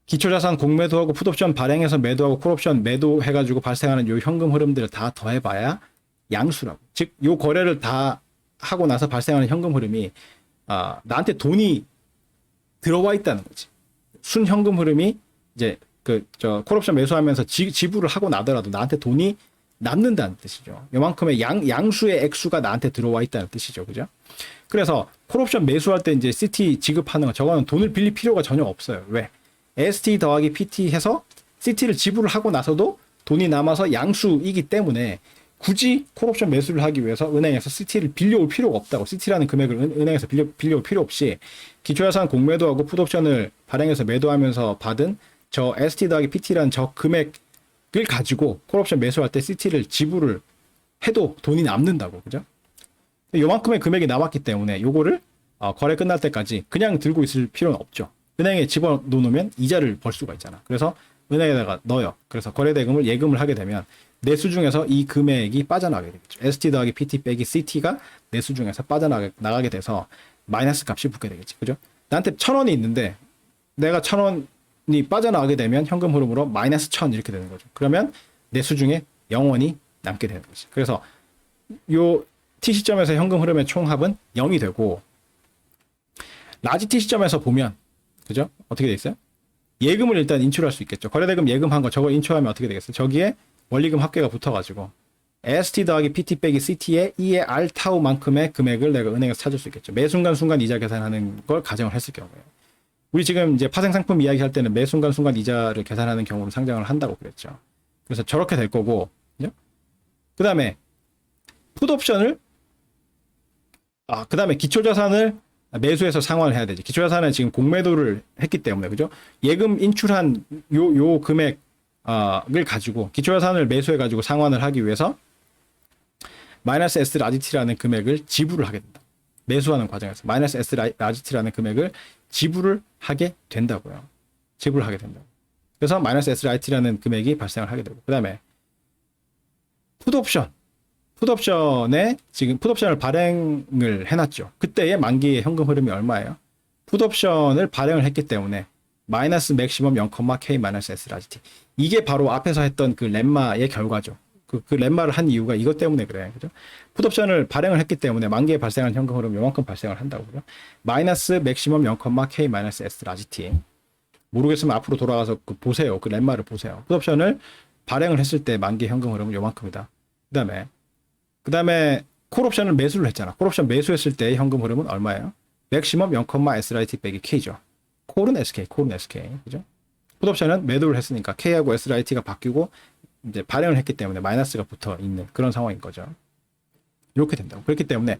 기초자산 공매도하고 풋옵션 발행해서 매도하고 콜옵션 매도해가지고 발생하는 요 현금 흐름들을 다 더해봐야 양수라고. 즉, 요 거래를 다 하고 나서 발생하는 현금 흐름이 나한테 돈이 들어와 있다는 거지. 순 현금 흐름이 이제 콜옵션 매수하면서 지불을 하고 나더라도 나한테 돈이 남는다는 뜻이죠. 요만큼의 양수의 액수가 나한테 들어와 있다는 뜻이죠. 그죠? 그래서 콜옵션 매수할 때 이제 CT 지급하는 거 저거는 돈을 빌릴 필요가 전혀 없어요. 왜? ST 더하기 PT 해서 CT를 지불을 하고 나서도 돈이 남아서 양수이기 때문에 굳이 콜옵션 매수를 하기 위해서 은행에서 CT를 빌려올 필요가 없다고. CT라는 금액을 은행에서 빌려올 필요 없이 기초자산 공매도하고 풋옵션을 발행해서 매도하면서 받은 저 ST 더하기 PT라는 저 금액을 가지고 콜옵션 매수할 때 CT를 지불을 해도 돈이 남는다고. 그죠? 요만큼의 금액이 남았기 때문에 요거를 거래 끝날 때까지 그냥 들고 있을 필요는 없죠. 은행에 집어넣으면 이자를 벌 수가 있잖아. 그래서 은행에다가 넣어요. 그래서 거래대금을 예금을 하게 되면 내수 중에서 이 금액이 빠져나가게 되겠죠. ST 더하기 PT 빼기 CT가 내수 중에서 빠져나가게 돼서 마이너스 값이 붙게 되겠지. 그죠? 나한테 1,000원이 있는데 내가 1,000원이 빠져나가게 되면 현금 흐름으로 마이너스 1,000 이렇게 되는 거죠. 그러면 내수 중에 0원이 남게 되는 거지. 그래서 요 T 시점에서 현금 흐름의 총합은 0이 되고 라지 T 시점에서 보면 그죠? 어떻게 돼 있어요? 예금을 일단 인출할 수 있겠죠. 거래대금 예금한 거 저거 인출하면 어떻게 되겠어요? 저기에 원리금 합계가 붙어가지고 ST 더하기 PT 빼기 CT의 E의 알타우만큼의 금액을 내가 은행에서 찾을 수 있겠죠. 매 순간 이자 계산하는 걸 가정을 했을 경우에. 우리 지금 이제 파생상품 이야기할 때는 매 순간 이자를 계산하는 경우로 상장을 한다고 그랬죠. 그래서 저렇게 될 거고, 그 다음에 풋옵션을 그 다음에 기초자산을 매수해서 상환을 해야 되지. 기초자산은 지금 공매도를 했기 때문에, 그죠? 예금 인출한 요 금액을 가지고 기초자산을 매수해가지고 상환을 하기 위해서 마이너스 S 라지티라는 금액을 지불을 하게 된다. 매수하는 과정에서 마이너스 S 라지티라는 금액을 지불을 하게 된다고요. 지불을 하게 된다고. 그래서 마이너스 S 라지티라는 금액이 발생을 하게 되고, 그 다음에 풋옵션 풋옵션에 지금 풋옵션을 발행을 해놨죠. 그때의 만기의 현금 흐름이 얼마예요? 풋옵션을 발행을 했기 때문에 마이너스 맥시멈 0,K 마이너스 SRGT. 이게 바로 앞에서 했던 그 렘마의 결과죠. 그 렘마를 한 이유가 이것 때문에 그래. 그죠? 풋옵션을 발행을 했기 때문에 만기에 발생한 현금 흐름 요만큼 발생을 한다고. 그죠? 마이너스 맥시멈 0,K 마이너스 SRGT. 모르겠으면 앞으로 돌아가서 보세요. 그 렘마를 보세요. 풋옵션을 발행을 했을 때 만기 현금 흐름은 요만큼이다. 그다음에 콜옵션을 매수를 했잖아. 콜옵션 매수했을 때의 현금 흐름은 얼마예요? 맥시멈 0, SRIT 빼기 K죠. 콜은 SK, 콜은 SK. 그죠? 풋옵션은 매도를 했으니까 K하고 SRIT가 바뀌고 이제 발행을 했기 때문에 마이너스가 붙어 있는 그런 상황인 거죠. 이렇게 된다고. 그렇기 때문에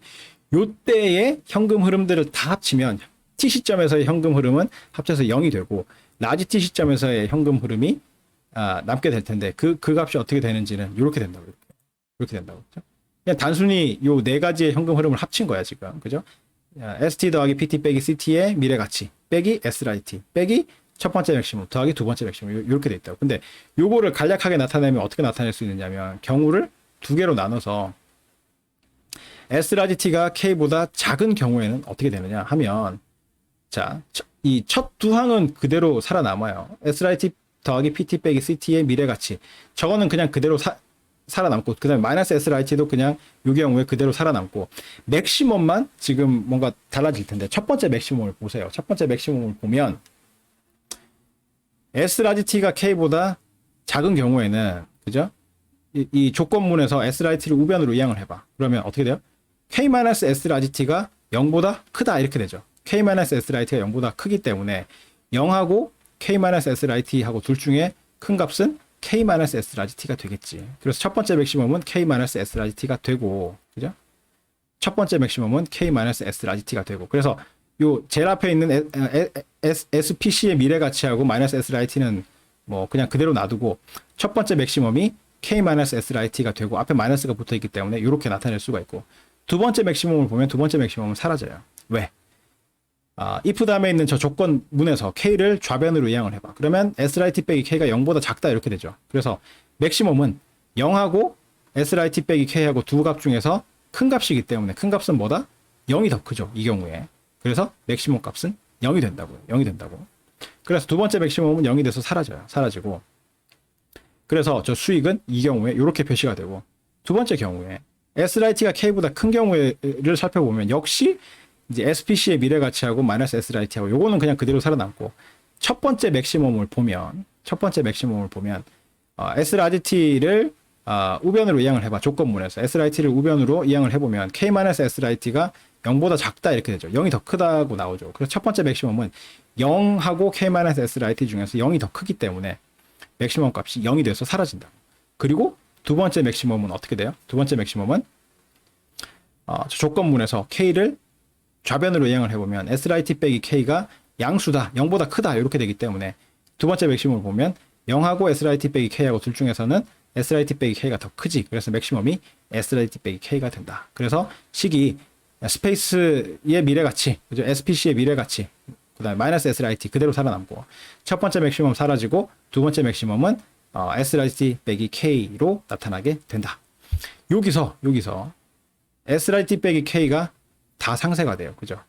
요때의 현금 흐름들을 다 합치면 T 시점에서의 현금 흐름은 합쳐서 0이 되고 라지 T 시점에서의 현금 흐름이 남게 될 텐데 그 값이 어떻게 되는지는 이렇게 된다고. 이렇게 된다고. 그죠? 그냥 단순히 요 네 가지의 현금 흐름을 합친 거야, 지금. 그죠? ST 더하기 PT 빼기 CT의 미래 가치 빼기 SRIT 빼기 첫 번째 맥시멈 더하기 두 번째 맥시멈 이렇게 돼 있다고. 근데 요거를 간략하게 나타내면 어떻게 나타낼 수 있느냐면 경우를 두 개로 나눠서 SRIT가 K보다 작은 경우에는 어떻게 되느냐 하면 자, 이 첫 두 항은 그대로 살아남아요. SRIT 더하기 PT 빼기 CT의 미래 가치. 저거는 그냥 그대로 살아남고 그다음에 마이너스 SRIT도 그냥 이 경우에 그대로 살아남고 맥시멈만 지금 뭔가 달라질 텐데 첫 번째 맥시멈을 보세요. 첫 번째 맥시멈을 보면 SRIT가 K보다 작은 경우에는 그죠? 이 조건문에서 SRIT를 우변으로 이항을 해봐. 그러면 어떻게 돼요? K-SRIT가 0보다 크다 이렇게 되죠. K-SRIT가 0보다 크기 때문에 0하고 K-SRIT하고 둘 중에 큰 값은 K-SRIT가 되겠지. 그래서 첫 번째 맥시멈은 K-SRIT가 되고, 그죠? 첫 번째 맥시멈은 K-SRIT가 되고. 그래서 요 제일 앞에 있는 SPC의 미래 가치하고 마이너스 SRIT는 뭐 그냥 그대로 놔두고 첫 번째 맥시멈이 K-SRIT가 되고 앞에 마이너스가 붙어 있기 때문에 이렇게 나타낼 수가 있고 두 번째 맥시멈을 보면 두 번째 맥시멈은 사라져요. 왜? if 다음에 있는 저 조건문에서 K를 좌변으로 이항을 해봐. 그러면 SRIT 빼기 K가 0보다 작다 이렇게 되죠. 그래서 맥시멈은 0하고 SRIT 빼기 K하고 두 값 중에서 큰 값이기 때문에 큰 값은 뭐다? 0이 더 크죠. 이 경우에. 그래서 맥시멈 값은 0이 된다고요. 0이 된다고. 그래서 두 번째 맥시멈은 0이 돼서 사라져요. 사라지고. 그래서 저 수익은 이 경우에 이렇게 표시가 되고 두 번째 경우에 SRIT가 K보다 큰 경우를 살펴보면 역시 이제 SPC의 미래 가치하고 마이너스 SRIT하고 요거는 그냥 그대로 살아남고 첫 번째 맥시멈을 보면 SRIT를 우변으로 이항을 해봐. 조건문에서 SRIT를 우변으로 이항을 해보면 K-SRIT가 0보다 작다 이렇게 되죠. 0이 더 크다고 나오죠. 그래서 첫 번째 맥시멈은 0하고 K-SRIT 중에서 0이 더 크기 때문에 맥시멈 값이 0이 돼서 사라진다. 그리고 두 번째 맥시멈은 어떻게 돼요? 두 번째 맥시멈은 조건문에서 K를 좌변으로 이항을 해보면 SRIT 빼기 K가 양수다, 0보다 크다 이렇게 되기 때문에 두 번째 맥시멈을 보면 0하고 SRIT 빼기 K하고 둘 중에서는 SRIT 빼기 K가 더 크지. 그래서 맥시멈이 SRIT 빼기 K가 된다. 그래서 식이 스페이스의 미래가치, 그죠? SPC의 미래가치, 그 다음에 마이너스 SRIT 그대로 살아남고 첫 번째 맥시멈 사라지고 두 번째 맥시멈은 SRIT 빼기 K로 나타나게 된다. 여기서 SRIT 빼기 K가 다 상쇄가 돼요. 그죠?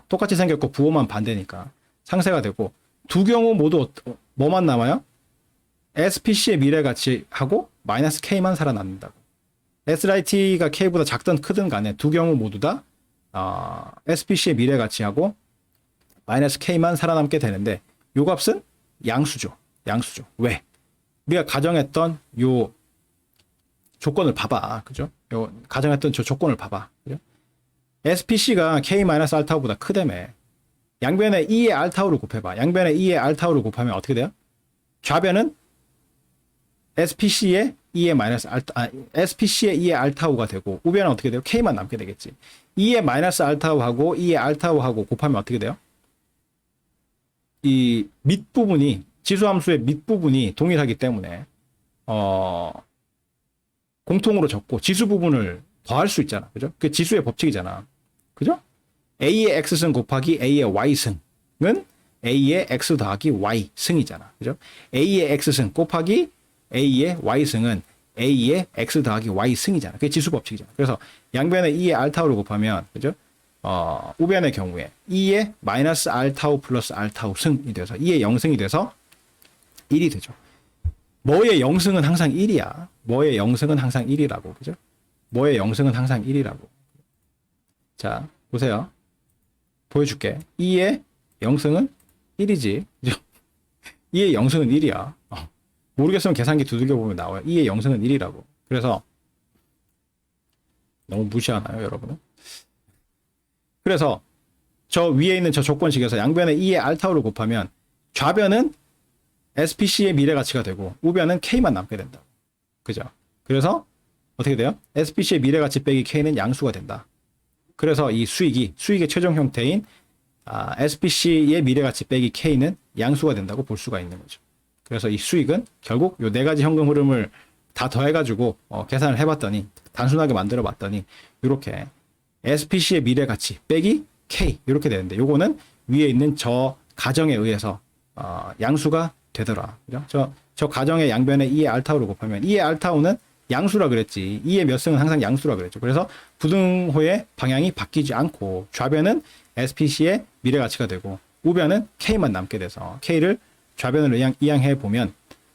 똑같이 생겼고 부호만 반대니까 상쇄가 되고 두 경우 모두 뭐만 남아요? SPC의 미래 가치하고 마이너스 K만 살아남는다고. SRIT가 K보다 작든 크든 간에 두 경우 모두 다 SPC의 미래 가치하고 마이너스 K만 살아남게 되는데 요 값은 양수죠. 왜? 우리가 가정했던 요 조건을 봐봐. 그죠? 요 가정했던 저 조건을 봐봐. 그죠? SPC가 K-알타우보다 크다며. 양변에 2의 알타우를 곱해봐. 양변에 2의 알타우를 곱하면 어떻게 돼요? 좌변은 SPC의 2의 알타우가 되고 우변은 어떻게 돼요? K만 남게 되겠지. 2의 마이너스 알타우하고 2의 알타우하고 곱하면 어떻게 돼요? 이 밑부분이 지수함수의 밑부분이 동일하기 때문에 공통으로 적고 지수 부분을 더할 수 있잖아. 그죠? 그 지수의 법칙이잖아. 그죠? A의 X승 곱하기 A의 Y승은 A의 X 더하기 Y 승이잖아. 그죠? A의 X승 곱하기 A의 Y승은 A의 X 더하기 Y 승이잖아. 그게 지수법칙이잖아. 그래서 양변에 E의 R타우를 곱하면, 그죠? 우변의 경우에 E의 마이너스 R타우 플러스 R타우 승이 돼서 E의 0승이 돼서 1이 되죠. 뭐의 0승은 항상 1이야. 뭐의 0승은 항상 1이라고. 그죠? 뭐의 0승은 항상 1이라고. 자, 보세요. 보여줄게. 2의 0승은 1이지. 그죠? 2의 0승은 1이야. 모르겠으면 계산기 두들겨 보면 나와요. 2의 0승은 1이라고. 그래서 너무 무시하나요, 여러분은? 그래서 저 위에 있는 저 조건식에서 양변에 2의 R타우를 곱하면 좌변은 SPC의 미래가치가 되고 우변은 K만 남게 된다. 그죠? 그래서 어떻게 돼요? SPC의 미래가치 빼기 K는 양수가 된다. 그래서 이 수익의 최종 형태인 SPC의 미래가치 빼기 K는 양수가 된다고 볼 수가 있는 거죠. 그래서 이 수익은 결국 요 네 가지 현금 흐름을 다 더해가지고 계산을 해봤더니 단순하게 만들어봤더니 이렇게 SPC의 미래가치 빼기 K 이렇게 되는데 요거는 위에 있는 저 가정에 의해서 양수가 되더라. 그죠? 저 가정의 양변에 2의 R타우를 곱하면 2의 R타우는 양수라 그랬지. 2의 몇 승은 항상 양수라 그랬죠. 그래서 부등호의 방향이 바뀌지 않고 좌변은 SPC의 미래가치가 되고 우변은 K만 남게 돼서 K를 좌변으로 이양해 보면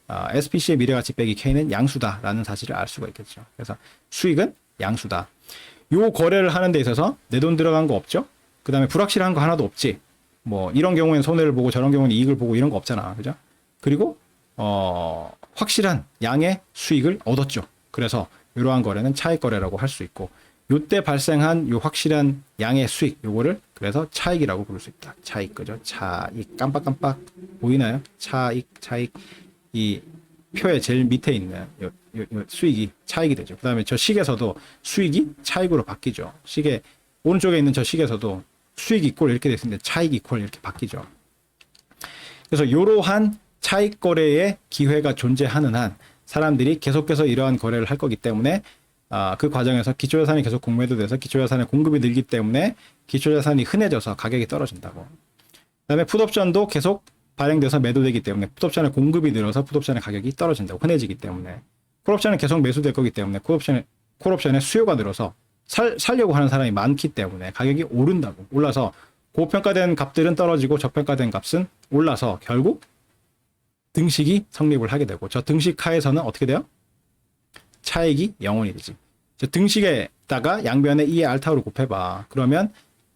SPC의 미래가치 빼기 K는 양수다라는 사실을 알 수가 있겠죠. 그래서 수익은 양수다. 요 거래를 하는 데 있어서 내 돈 들어간 거 없죠? 그 다음에 불확실한 거 하나도 없지. 뭐 이런 경우에는 손해를 보고 저런 경우는 이익을 보고 이런 거 없잖아. 그죠? 그리고 확실한 양의 수익을 얻었죠. 그래서 이러한 거래는 차익 거래라고 할 수 있고 요때 발생한 요 확실한 양의 수익 요거를 그래서 차익이라고 부를 수 있다. 차익 그죠? 차익 깜빡깜빡 보이나요? 차익 이 표의 제일 밑에 있는 요 수익이 차익이 되죠. 그 다음에 저 식에서도 수익이 차익으로 바뀌죠. 식의 오른쪽에 있는 저 식에서도 수익 이꼴 이렇게 되어 있는데 차익 이꼴 이렇게 바뀌죠. 그래서 이러한 차익 거래의 기회가 존재하는 한 사람들이 계속해서 이러한 거래를 할 거기 때문에 그 과정에서 기초자산이 계속 공매도 돼서 기초자산의 공급이 늘기 때문에 기초자산이 흔해져서 가격이 떨어진다고. 그다음에 풋옵션도 계속 발행돼서 매도되기 때문에 풋옵션의 공급이 늘어서 풋옵션의 가격이 떨어진다고. 흔해지기 때문에 콜옵션은 계속 매수될 거기 때문에 콜옵션의 수요가 늘어서 살려고 하는 사람이 많기 때문에 가격이 오른다고. 올라서 고평가된 값들은 떨어지고 저평가된 값은 올라서 결국 등식이 성립을 하게 되고 저 등식 하에서는 어떻게 돼요? 차익이 0원이 되지. 저 등식에다가 양변에 2의 R타우를 곱해봐. 그러면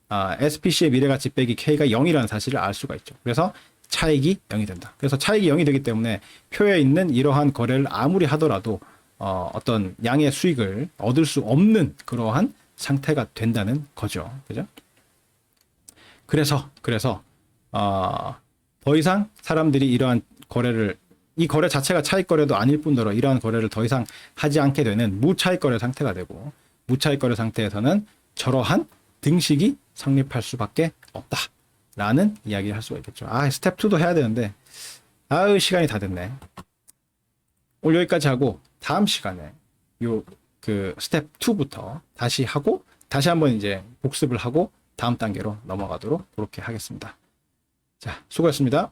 SPC의 미래가치 빼기 K가 0이라는 사실을 알 수가 있죠. 그래서 차익이 0이 된다. 그래서 차익이 0이 되기 때문에 표에 있는 이러한 거래를 아무리 하더라도 어떤 양의 수익을 얻을 수 없는 그러한 상태가 된다는 거죠. 그죠? 그래서 더 이상 사람들이 이러한 거래를 이 거래 자체가 차익 거래도 아닐 뿐더러 이러한 거래를 더 이상 하지 않게 되는 무차익 거래 상태가 되고 무차익 거래 상태에서는 저러한 등식이 성립할 수밖에 없다라는 이야기를 할 수가 있겠죠. 스텝 2도 해야 되는데 시간이 다 됐네. 오늘 여기까지 하고 다음 시간에 그 스텝 2부터 다시 하고 다시 한번 이제 복습을 하고 다음 단계로 넘어가도록 그렇게 하겠습니다. 자, 수고했습니다.